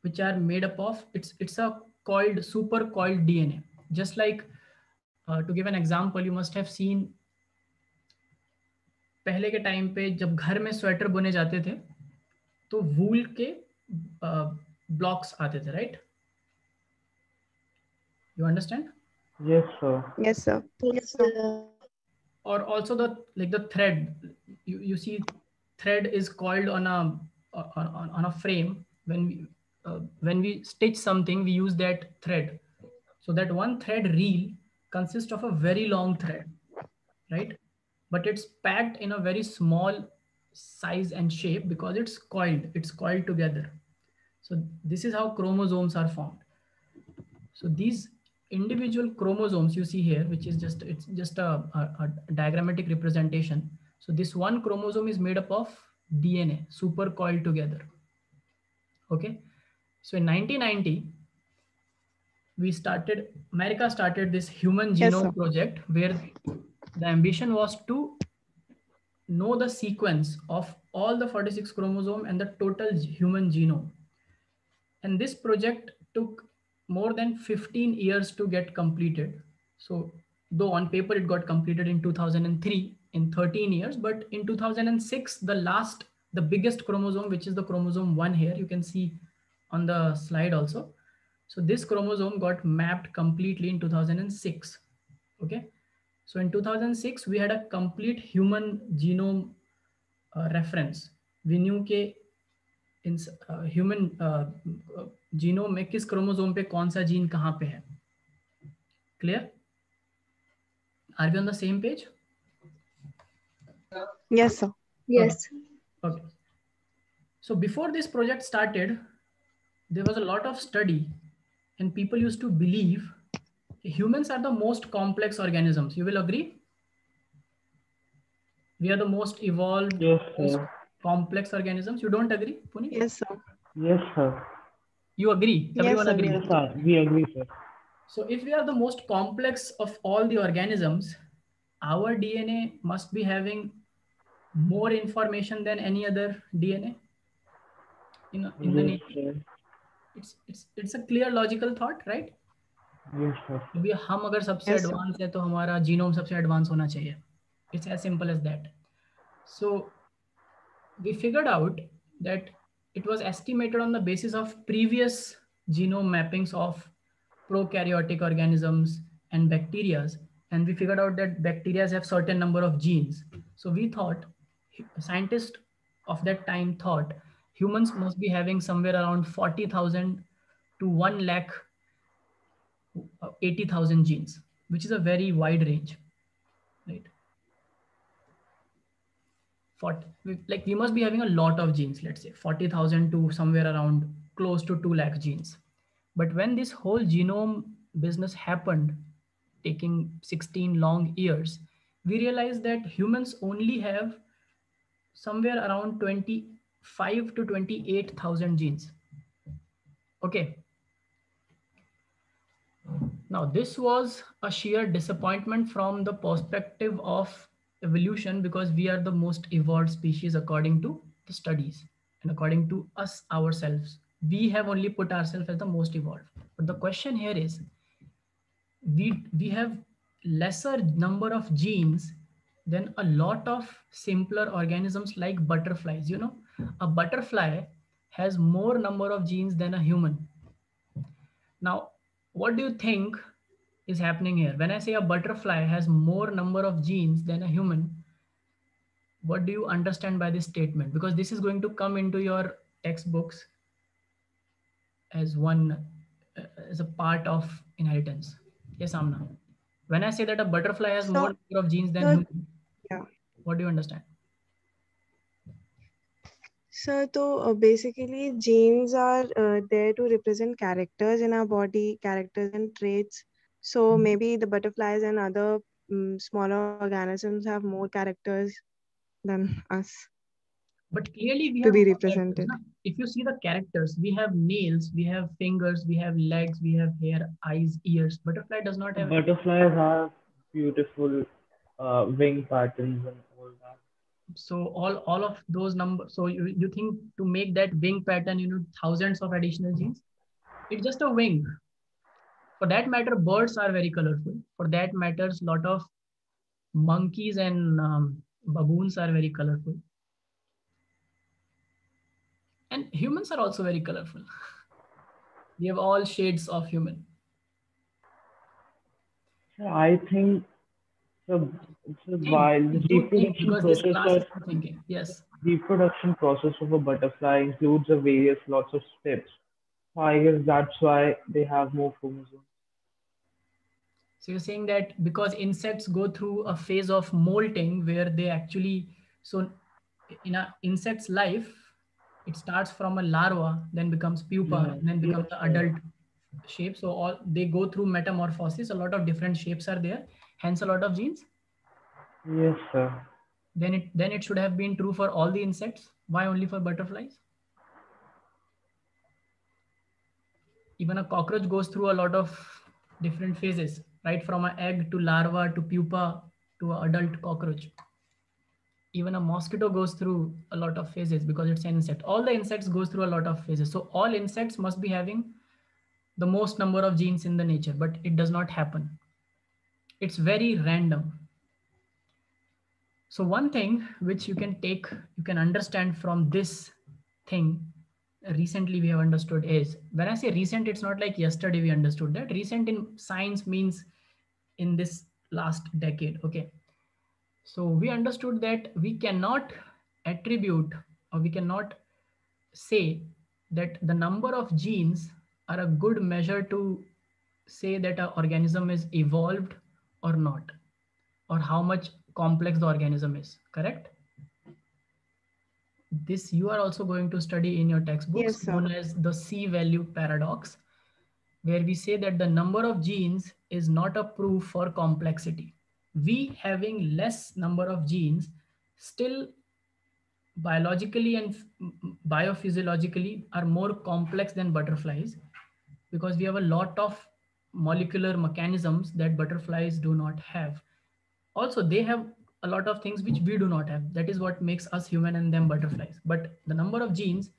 which are made up of, it's a coiled, super coiled DNA. Just like to give an example, you must have seen पहले के time पे जब घर में sweater बुने जाते थे तो वूल के ब्लॉक्स आते थे, right? You understand? Yes, sir. Yes, sir. Yes, sir. Or also the like the thread, you see thread is coiled on a frame. When we stitch something, we use that thread. So that one thread reel consists of a very long thread, right? But it's packed in a very small size and shape because it's coiled together. So this is how chromosomes are formed. So these individual chromosomes you see here, which is just a diagrammatic representation. So this one chromosome is made up of DNA super coiled together. Okay. So in 1990, America started this Human Genome Project, where the ambition was to know the sequence of all the 46 chromosome and the total human genome. And this project took more than 15 years to get completed. So though on paper it got completed in 2003 in 13 years, but in 2006, the biggest chromosome, which is the chromosome 1 here, you can see on the slide also. So this chromosome got mapped completely in 2006. Okay. So in 2006, we had a complete human genome reference. We knew कि in human genome में किस chromosome पे कौन सा gene कहाँ पे है. Clear? Are we on the same page? Yes, sir. Yes. Okay. So before this project started, there was a lot of study, and people used to believe humans are the most complex organisms. You will agree? We are the most evolved, Yes, most sir. complex organisms. You don't agree, Puneet? Yes, sir. Yes, sir. You agree? Yes, Everyone sir, we agree? Yes, sir. We agree, sir. So if we are the most complex of all the organisms, our DNA must be having more information than any other DNA in the Yes, nature. sir. It's a clear logical thought, right? Yes, sir. अभी हम अगर सबसे Yes, sir. Advance है तो हमारा genome सबसे advance होना चाहिए. It's as simple as that. So we figured out that it was estimated on the basis of previous genome mappings of prokaryotic organisms and bacteria, and we figured out that bacteria have certain number of genes. So we thought, scientists of that time thought, humans must be having somewhere around 40,000 to 1 lakh 80,000 genes, which is a very wide range, right? Like we must be having a lot of genes, let's say 40,000 to somewhere around close to 2 lakh genes. But when this whole genome business happened, taking 16 long years, we realized that humans only have somewhere around 25 to 28,000 genes. Okay. Now, this was a sheer disappointment from the perspective of evolution, because we are the most evolved species according to the studies and according to us ourselves. We have only put ourselves as the most evolved. But the question here is, we have lesser number of genes than a lot of simpler organisms like butterflies. You know, a butterfly has more number of genes than a human. Now, what do you think is happening here? When I say a butterfly has more number of genes than a human, what do you understand by this statement? Because this is going to come into your textbooks as one as a part of inheritance. Yes, Amna. When I say that a butterfly has So, more number of genes than so human, yeah. what do you understand? So basically, genes are there to represent characters in our body, characters and traits. So maybe the butterflies and other smaller organisms have more characters than us But clearly we to have be more characters. represented. Na? If you see the characters, we have nails, we have fingers, we have legs, we have hair, eyes, ears. Butterfly does not have. Butterflies have beautiful wing patterns and all that. So all of those numbers. So you think to make that wing pattern, you know, thousands of additional genes? It's just a wing. For that matter, birds are very colorful. For that matters, lot of monkeys and baboons are very colorful. And humans are also very colorful. We have all shades of human. So I think so Think, while the do think, reproduction because this process class is for thinking. Yes. reproduction process of a butterfly includes a various lots of steps. So I guess that's why they have more chromosomes. So you're saying that because insects go through a phase of molting where they actually, so in a insect's life, it starts from a larva, then becomes pupa, Yeah. and then Yes, becomes the sir. adult shape. So all they go through metamorphosis. A lot of different shapes are there, hence a lot of genes. Yes, sir. Then it should have been true for all the insects. Why only for butterflies? Even a cockroach goes through a lot of different phases, right? From an egg to larva to pupa to an adult cockroach. Even a mosquito goes through a lot of phases because it's an insect. All the insects goes through a lot of phases. So all insects must be having the most number of genes in the nature, but it does not happen. It's very random. So one thing which you can understand from this thing recently we have understood is, when I say recent, it's not like yesterday we understood that. Recent in science means in this last decade. Okay. So we understood that we cannot attribute, or we cannot say that the number of genes are a good measure to say that an organism is evolved or not, or how much complex the organism is. Correct? This you are also going to study in your textbooks, Yes, sir. known as the C-value paradox, where we say that the number of genes is not a proof for complexity. We having less number of genes still biologically and biophysiologically are more complex than butterflies, because we have a lot of molecular mechanisms that butterflies do not have. Also, they have a lot of things which we do not have. That is what makes us human and them butterflies. But the number of genes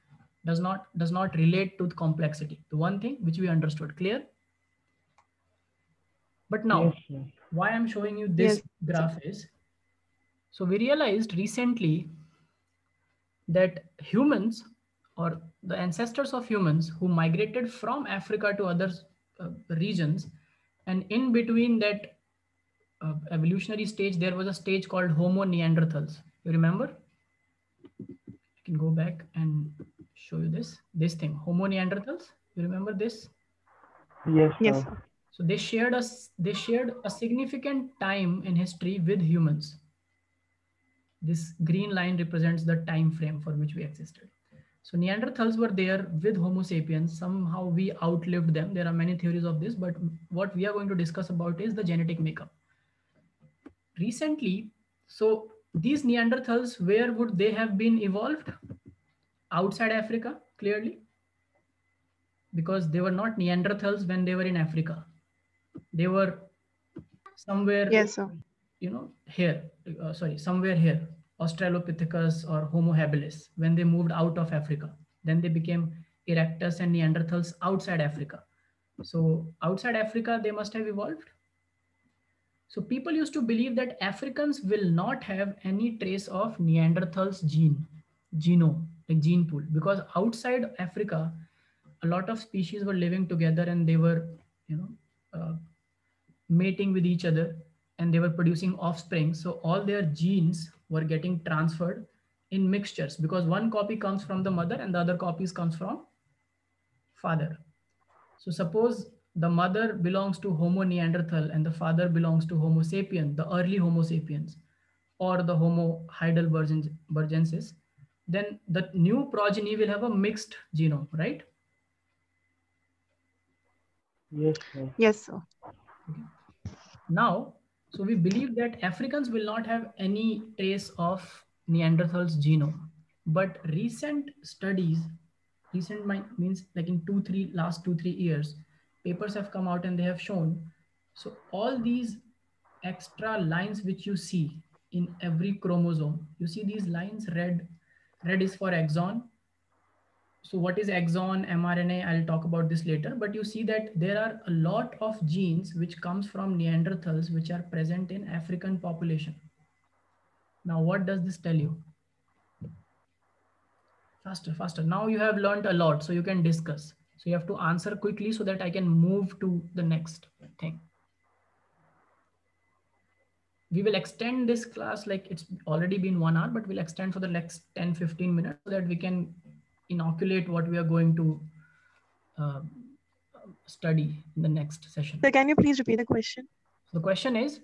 does not relate to the complexity. The one thing which we understood. Clear? But Yes, now, sir. why I'm showing you Yes, this sir. graph is, so we realized recently that humans, or the ancestors of humans who migrated from Africa to other regions, and in between that evolutionary stage, there was a stage called Homo neanderthals. You remember? I can go back and show you this thing, Homo neanderthals. You remember this? Yes, Yes, sir. sir. So they shared a significant time in history with humans. This green line represents the time frame for which we existed. So Neanderthals were there with Homo sapiens. Somehow we outlived them. There are many theories of this, but what we are going to discuss about is the genetic makeup. Recently, so these Neanderthals, where would they have been evolved? Outside Africa, clearly, because they were not Neanderthals when they were in Africa. They were somewhere, Yes, sir. here, somewhere here, Australopithecus or Homo habilis, when they moved out of Africa. Then they became Erectus and Neanderthals outside Africa. So outside Africa, they must have evolved. So people used to believe that Africans will not have any trace of Neanderthals genome, like gene pool, because outside Africa, a lot of species were living together and they were, you know, mating with each other and they were producing offspring. So all their genes were getting transferred in mixtures because one copy comes from the mother and the other copies comes from father. So suppose the mother belongs to Homo neanderthal and the father belongs to Homo sapien, the early Homo sapiens, or the Homo heidelbergensis, then the new progeny will have a mixed genome, right? Yes, sir. Yes, sir. Okay. Now, so we believe that Africans will not have any trace of Neanderthals genome, but recent studies, means like in last 2-3 years, papers have come out and they have shown. So all these extra lines which you see in every chromosome, you see these lines, red is for exon. So what is exon, mRNA? I'll talk about this later, but you see that there are a lot of genes which comes from Neanderthals which are present in African population. Now, what does this tell you? Faster, faster. Now you have learned a lot, so you can discuss. So you have to answer quickly so that I can move to the next thing. We will extend this class, like it's already been 1 hour, but we'll extend for the next 10-15 minutes so that we can inoculate what we are going to study in the next session. So can you please repeat the question? The question is,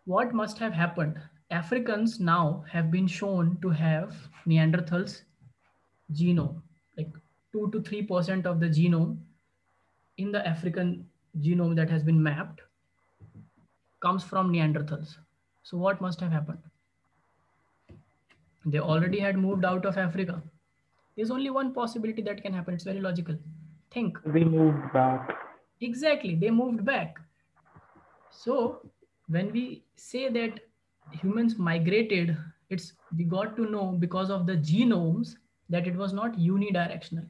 what must have happened? Africans now have been shown to have Neanderthals genome, like 2 to 3% of the genome in the African genome that has been mapped comes from Neanderthals. So what must have happened? They already had moved out of Africa. There's only one possibility that can happen. It's very logical. Think. They moved back. Exactly, they moved back. So when we say that humans migrated, we got to know because of the genomes that it was not unidirectional.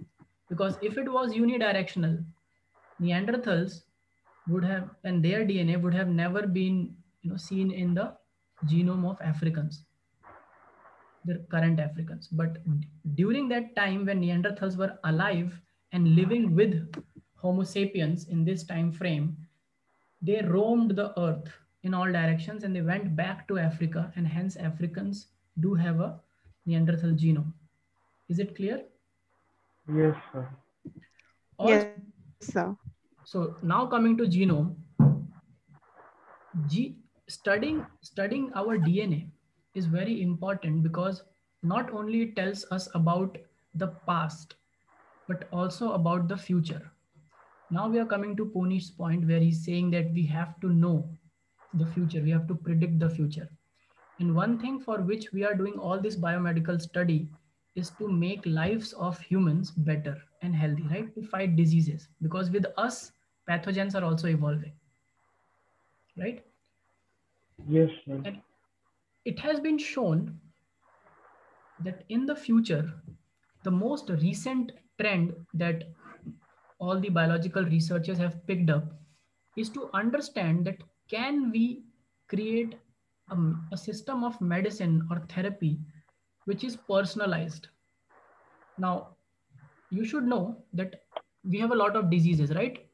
Because if it was unidirectional, Neanderthals would have, and their DNA would have never been, seen in the genome of Africans, the current Africans. But during that time when Neanderthals were alive and living with Homo sapiens in this time frame, they roamed the earth in all directions and they went back to Africa, and hence Africans do have a Neanderthal genome. Is it clear? Yes, sir. Yes, sir. So now coming to genome, studying our DNA is very important because not only it tells us about the past, but also about the future. Now we are coming to Punish's point where he's saying that we have to know the future. We have to predict the future. And one thing for which we are doing all this biomedical study is to make lives of humans better and healthy, right? To fight diseases, because with us, pathogens are also evolving, right? Yes, sir. And it has been shown that in the future, the most recent trend that all the biological researchers have picked up is to understand that can we create a system of medicine or therapy which is personalized. Now, you should know that we have a lot of diseases, right?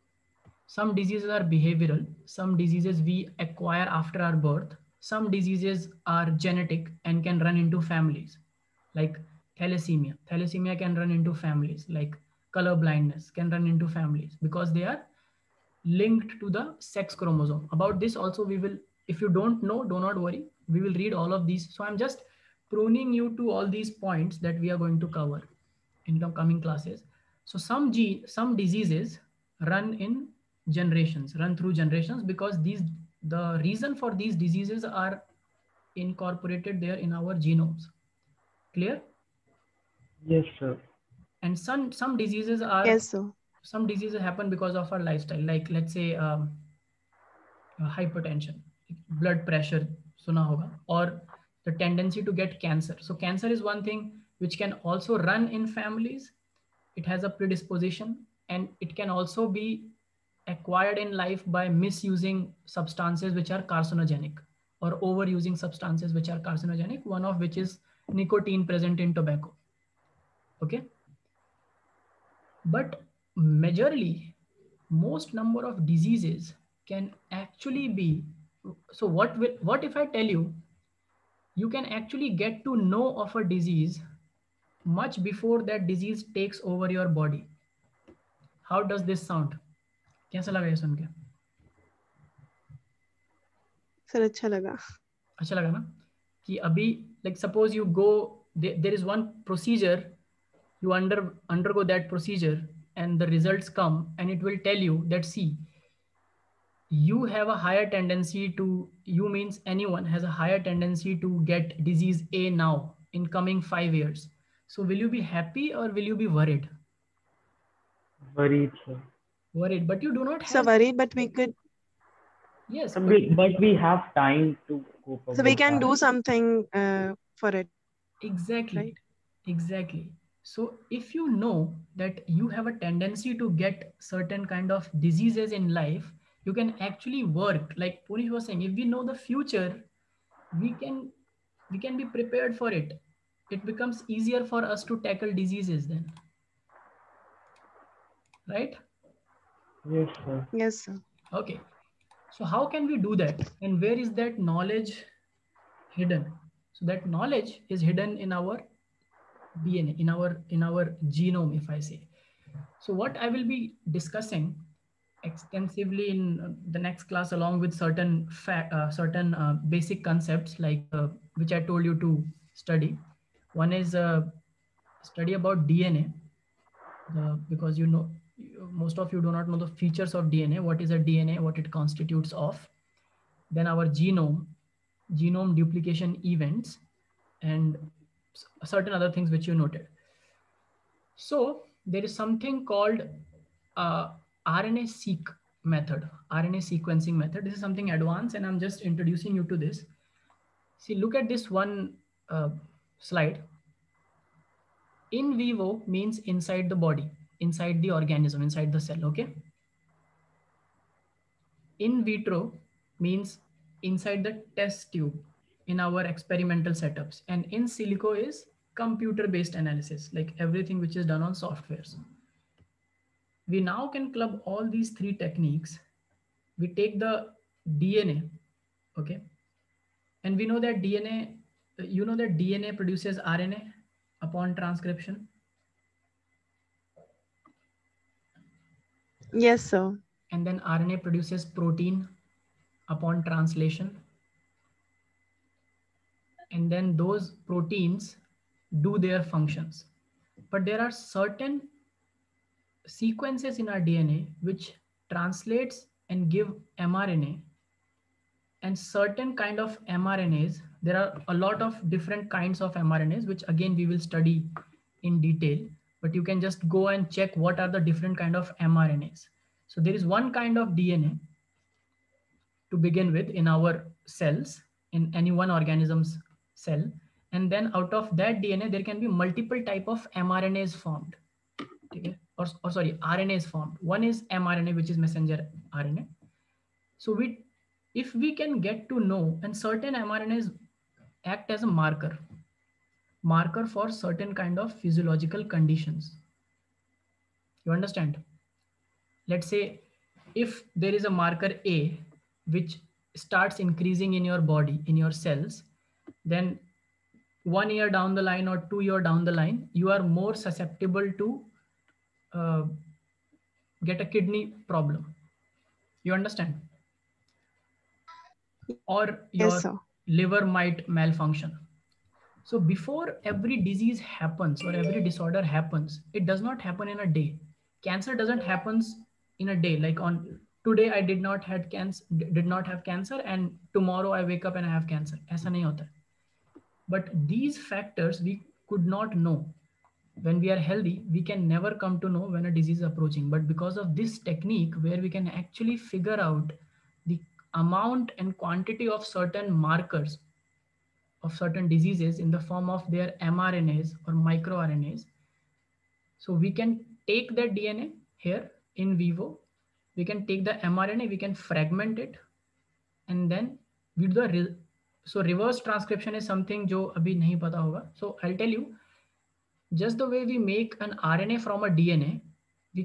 Some diseases are behavioral, some diseases we acquire after our birth, some diseases are genetic and can run into families, like thalassemia. Thalassemia can run into families, like color blindness can run into families because they are linked to the sex chromosome. About this also we will, if you don't know, do not worry, we will read all of these. So I'm just pruning you to all these points that we are going to cover in the coming classes. So some diseases run through generations, because the reason for these diseases are incorporated there in our genomes. Clear? Yes, sir. And some diseases are, Yes, sir. some diseases happen because of our lifestyle, like let's say hypertension, blood pressure suna hoga, or the tendency to get cancer. So cancer is one thing which can also run in families. It has a predisposition, and it can also be acquired in life by misusing substances which are carcinogenic or overusing substances which are carcinogenic, one of which is nicotine present in tobacco. Okay. But majorly, most number of diseases can actually be, so what if I tell you, you can actually get to know of a disease much before that disease takes over your body. How does this sound? कैसा लगा ये सुन के? Sir अच्छा लगा. अच्छा लगा ना कि अभी like suppose you go there is one procedure, you undergo that procedure and the results come and it will tell you that see, you have a higher tendency to, you means anyone has a higher tendency to get disease A now in coming 5 years. So will you be happy or will you be worried? Worried, sir. Worried, but you do not So have. worried, but we could. Yes, But we have time to cope up So we with can that. do something for it. exactly. Right. Exactly. So if you know that you have a tendency to get certain kind of diseases in life, you can actually work. Like Punish was saying, if we know the future, we can be prepared for it. It becomes easier for us to tackle diseases then. Right? Yes, sir. Yes, sir. Okay. So how can we do that? And where is that knowledge hidden? So that knowledge is hidden in our DNA, in our genome, if I say. So what I will be discussing extensively in the next class, along with certain basic concepts like which I told you to study. One is study about DNA, because most of you do not know the features of DNA. What is a DNA? What it constitutes of? Then our genome duplication events, and certain other things which you noted. So there is something called RNA-seq method, RNA sequencing method. This is something advanced, and I'm just introducing you to this. See, look at this one slide. In vivo means inside the body, inside the organism, inside the cell, okay? In vitro means inside the test tube in our experimental setups. And in silico is computer-based analysis, like everything which is done on softwares. We now can club all these three techniques. We take the DNA, okay? And we know that DNA, you know that DNA produces RNA upon transcription. Yes, sir. And then RNA produces protein upon translation. And then those proteins do their functions. But there are certain sequences in our DNA which translates and give mRNA, and certain kind of mRNAs. There are a lot of different kinds of mRNAs, which again we will study in detail, but you can just go and check what are the different kind of mRNAs. So there is one kind of DNA to begin with in our cells, in any one organism's cell. And then out of that DNA, there can be multiple type of mRNAs formed. Okay? Or sorry, RNA is formed. One is mRNA, which is messenger RNA. So if we can get to know, and certain mRNAs act as a marker for certain kind of physiological conditions. You understand? Let's say if there is a marker A, which starts increasing in your body, in your cells, then 1 year down the line or 2 year down the line, you are more susceptible to get a kidney problem. You understand? Or your Yes, sir. liver might malfunction. So before every disease happens or every disorder happens, it does not happen in a day. Cancer doesn't happen in a day. Like on today, I did not have cancer, and tomorrow I wake up and I have cancer. ऐसा नहीं होता. But these factors we could not know. When we are healthy, we can never come to know when a disease is approaching. But because of this technique, where we can actually figure out the amount and quantity of certain markers of certain diseases in the form of their mRNAs or microRNAs. So we can take that DNA here in vivo we can take the mRNA, we can fragment it, and then we do the so reverse transcription is something जो अभी नहीं पता होगा. So I'll tell you, just the way we make an RNA from a DNA, we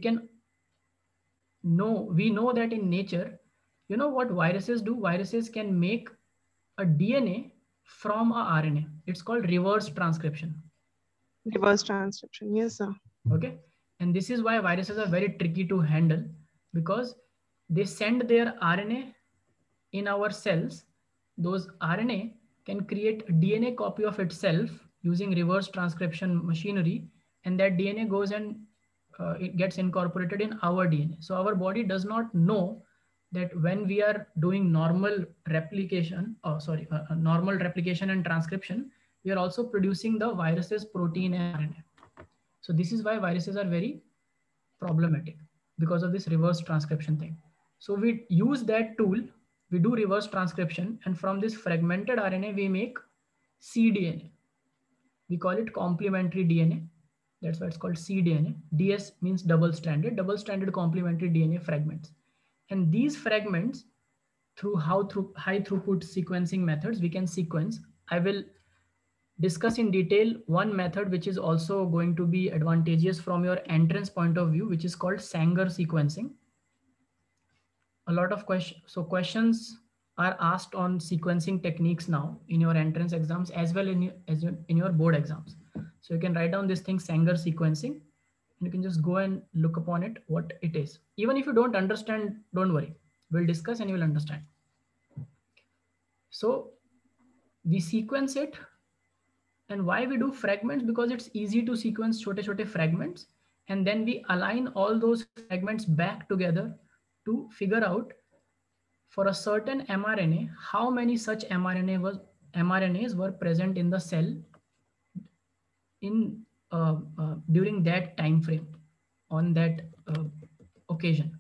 know that in nature, you know what viruses do? Viruses can make a DNA from a RNA. It's called reverse transcription. Reverse transcription, yes, sir. Okay, and this is why viruses are very tricky to handle, because they send their RNA in our cells. Those RNA can create a DNA copy of itself using reverse transcription machinery, and that DNA goes and it gets incorporated in our DNA. So our body does not know that when we are doing normal replication, normal replication and transcription, we are also producing the virus's protein and RNA. So this is why viruses are very problematic, because of this reverse transcription thing. So we use that tool, we do reverse transcription, and from this fragmented RNA, we make cDNA. We call it complementary DNA. That's why it's called cDNA. DS means double-stranded complementary DNA fragments. And these fragments, through high throughput sequencing methods, we can sequence. I will discuss in detail one method which is also going to be advantageous from your entrance point of view, which is called Sanger sequencing. A lot of questions are asked on sequencing techniques now in your entrance exams as well as in your board exams. So you can write down this thing, Sanger sequencing, and you can just go and look upon it, what it is. Even if you don't understand, don't worry. We'll discuss and you will understand. So we sequence it. And why we do fragments? Because it's easy to sequence छोटे fragments, and then we align all those fragments back together to figure out for a certain mRNA how many such mRNAs were present in the cell in during that time frame on that occasion.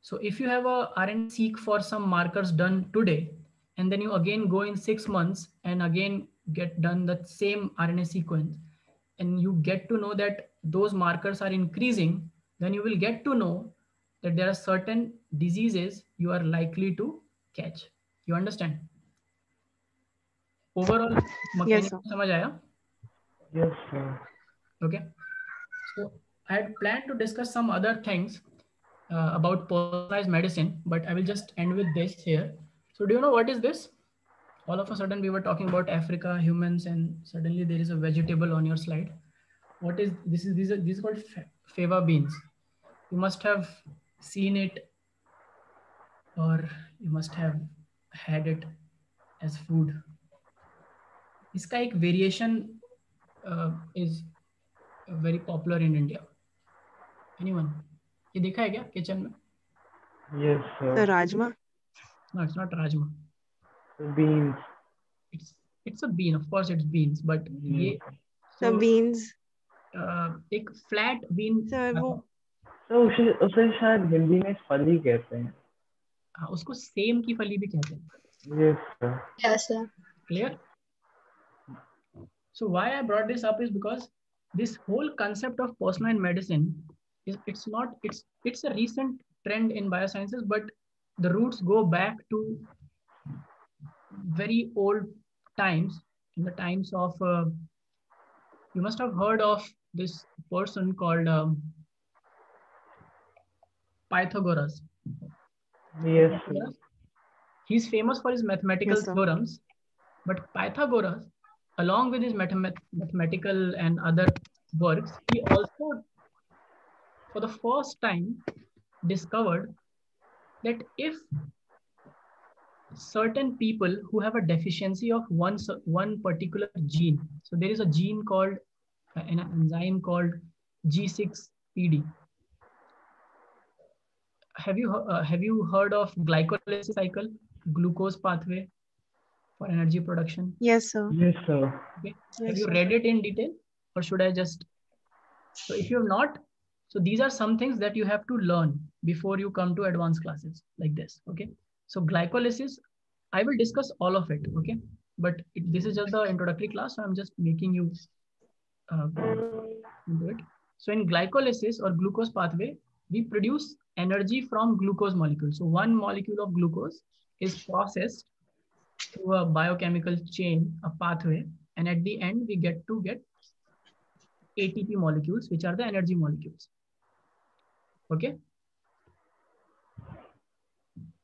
So if you have a RNA-seq for some markers done today, and then you again go in 6 months and again get done the same RNA sequence, and you get to know that those markers are increasing, then you will get to know that there are certain diseases you are likely to catch. You understand? Overall, Yes, sir. समझ आया? Yes, sir. Okay. So I had planned to discuss some other things about personalized medicine, but I will just end with this here. So do you know what is this? All of a sudden we were talking about Africa, humans, and suddenly there is a vegetable on your slide. What is this? These are called fava beans. You must have seen it, or you must have had it as food. इसका एक variation is very popular in India. Anyone? ये देखा है क्या kitchen में? Yes, sir. The rajma? No, it's not rajma. The beans. It's a bean, of course it's beans, but ये The beans. एक flat bean. Sir, वो तो उसे शायद हिंदी में फली कहते हैं. हाँ, उसको सेम की फली भी कहते हैं. Yes, sir. Yes, sir. Clear? So why I brought this up is because this whole concept of personalized medicine it's a recent trend in biosciences, but the roots go back to very old times, in the times of you must have heard of this person called Pythagoras. Yes, sir. He's famous for his mathematical theorems, but Pythagoras, along with his mathematical and other works, he also, for the first time, discovered that if certain people who have a deficiency of one particular gene, so there is a gene called, an enzyme called G6PD. Have you heard of glycolysis cycle, glucose pathway for energy production? Yes, sir. Yes, sir. Okay. Yes, Have you sir. read it in detail, or should I just? So if you have not, so these are some things that you have to learn before you come to advanced classes like this. Okay. So glycolysis, I will discuss all of it. Okay. But this is just the introductory class, so I'm just making you go into it. So in glycolysis or glucose pathway, we produce energy from glucose molecules. So one molecule of glucose is processed through a biochemical chain, a pathway, and at the end we get ATP molecules, which are the energy molecules. Okay.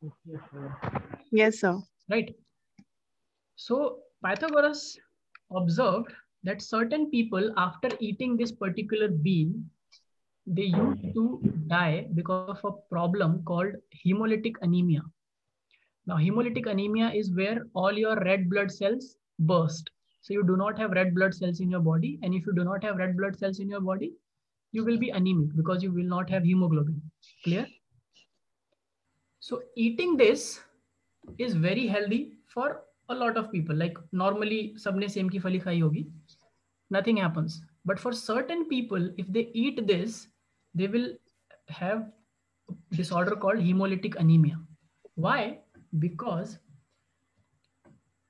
Yes, sir. Yes, sir. Right. So Pythagoras observed that certain people, after eating this particular bean, they used to die because of a problem called hemolytic anemia. Now, hemolytic anemia is where all your red blood cells burst. So you do not have red blood cells in your body. And if you do not have red blood cells in your body, you will be anemic because you will not have hemoglobin. Clear? So eating this is very healthy for a lot of people. Like normally, sabne same ki phali khai hogi, nothing happens. But for certain people, if they eat this, they will have disorder called hemolytic anemia. Why? Because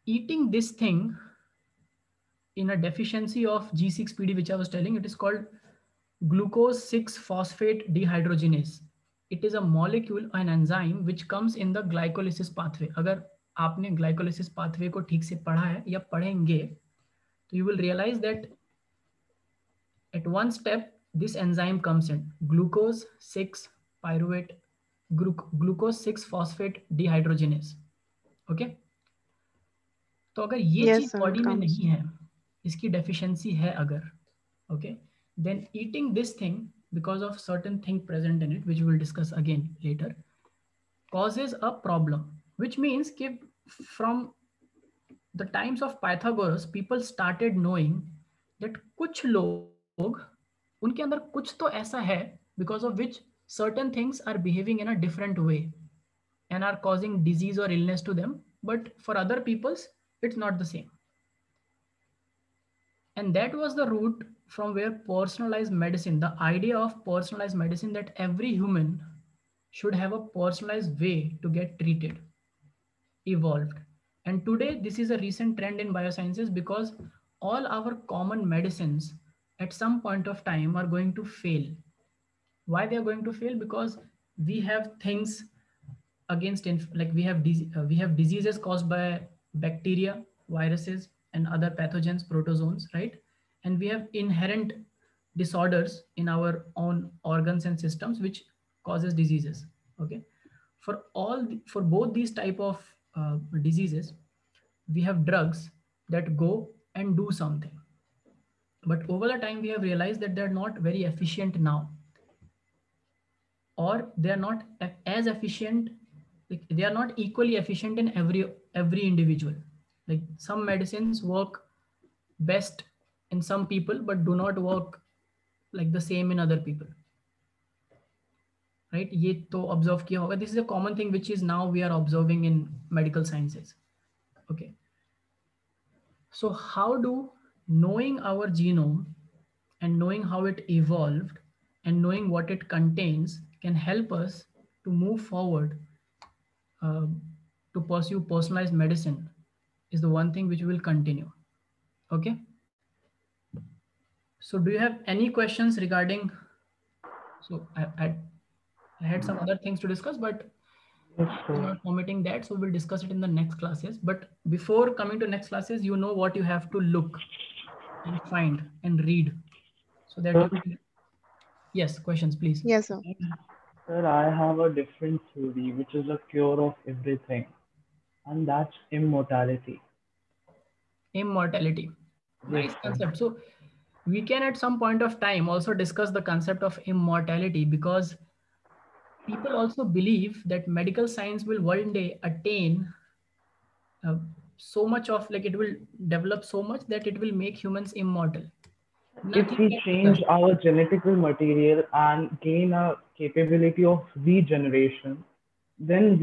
eating this thing in a deficiency of G6PD, which I was telling, it is called glucose 6-phosphate dehydrogenase. It is a molecule, an enzyme which comes in the glycolysis pathway. अगर आपने glycolysis pathway को ठीक से पढ़ा है या पढ़ेंगे, तो you will realize that at one step this enzyme comes in, glucose 6 pyruvate glucose 6-phosphate dehydrogenase. Okay. तो अगर ये चीज बॉडी में नहीं है, इसकी डेफिशिएंसी है अगर, okay, then eating this thing because of certain thing present in it, which we will discuss again later, causes a problem, which means कि from the times of Pythagoras people started knowing that कुछ लोग उनके अंदर कुछ तो ऐसा है because of which certain things are behaving in a different way and are causing disease or illness to them, but for other peoples it's not the same. And that was the root from where personalized medicine, the idea of personalized medicine, that every human should have a personalized way to get treated, evolved. And today, this is a recent trend in biosciences because all our common medicines at some point of time are going to fail. Why they are going to fail? Because we have things against, like we have diseases caused by bacteria, viruses, and other pathogens, protozoans, right? And we have inherent disorders in our own organs and systems which causes diseases. Okay, for both these type of diseases, we have drugs that go and do something, but over the time we have realized that they're not very efficient now, or they are not as efficient, like they are not equally efficient in every individual. Like some medicines work best in some people but do not work like the same in other people, right? ये तो observe किया होगा. This is a common thing which is now we are observing in medical sciences. Okay, so how do knowing our genome and knowing how it evolved and knowing what it contains can help us to move forward to pursue personalized medicine is the one thing which will continue. Okay. So do you have any questions regarding, so I had some other things to discuss, but I'm not omitting that. So we'll discuss it in the next classes. But before coming to next classes, you know what you have to look and find and read so that you can... Yes, questions, please. Yes, sir. Sir, I have a different theory, which is a cure of everything, and that's immortality. Immortality. Nice concept. So we can at some point of time also discuss the concept of immortality, because people also believe that medical science will one day attain so much of, like it will develop so much that it will make humans immortal. If we change our genetical material and gain a capability of regeneration, then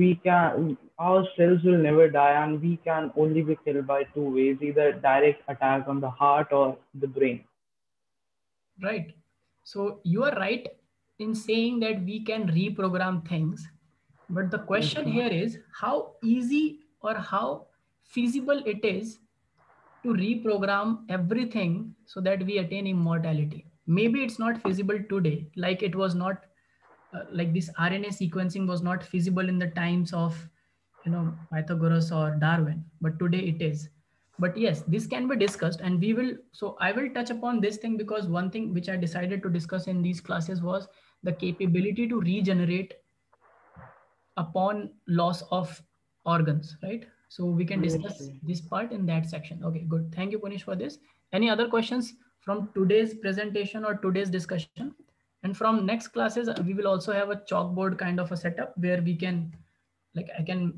our cells will never die, and we can only be killed by two ways, either direct attack on the heart or the brain. Right. So you are right in saying that we can reprogram things. But the question here is how easy or how feasible it is to reprogram everything so that we attain immortality. Maybe it's not feasible today, like it was not like this RNA sequencing was not feasible in the times of, Pythagoras or Darwin, but today it is. But yes, this can be discussed, and so I will touch upon this thing, because one thing which I decided to discuss in these classes was the capability to regenerate upon loss of organs, right? So we can discuss this part in that section. Okay, good. Thank you, Punish, for this. Any other questions from today's presentation or today's discussion? And from next classes, we will also have a chalkboard kind of a setup where we can, like, I can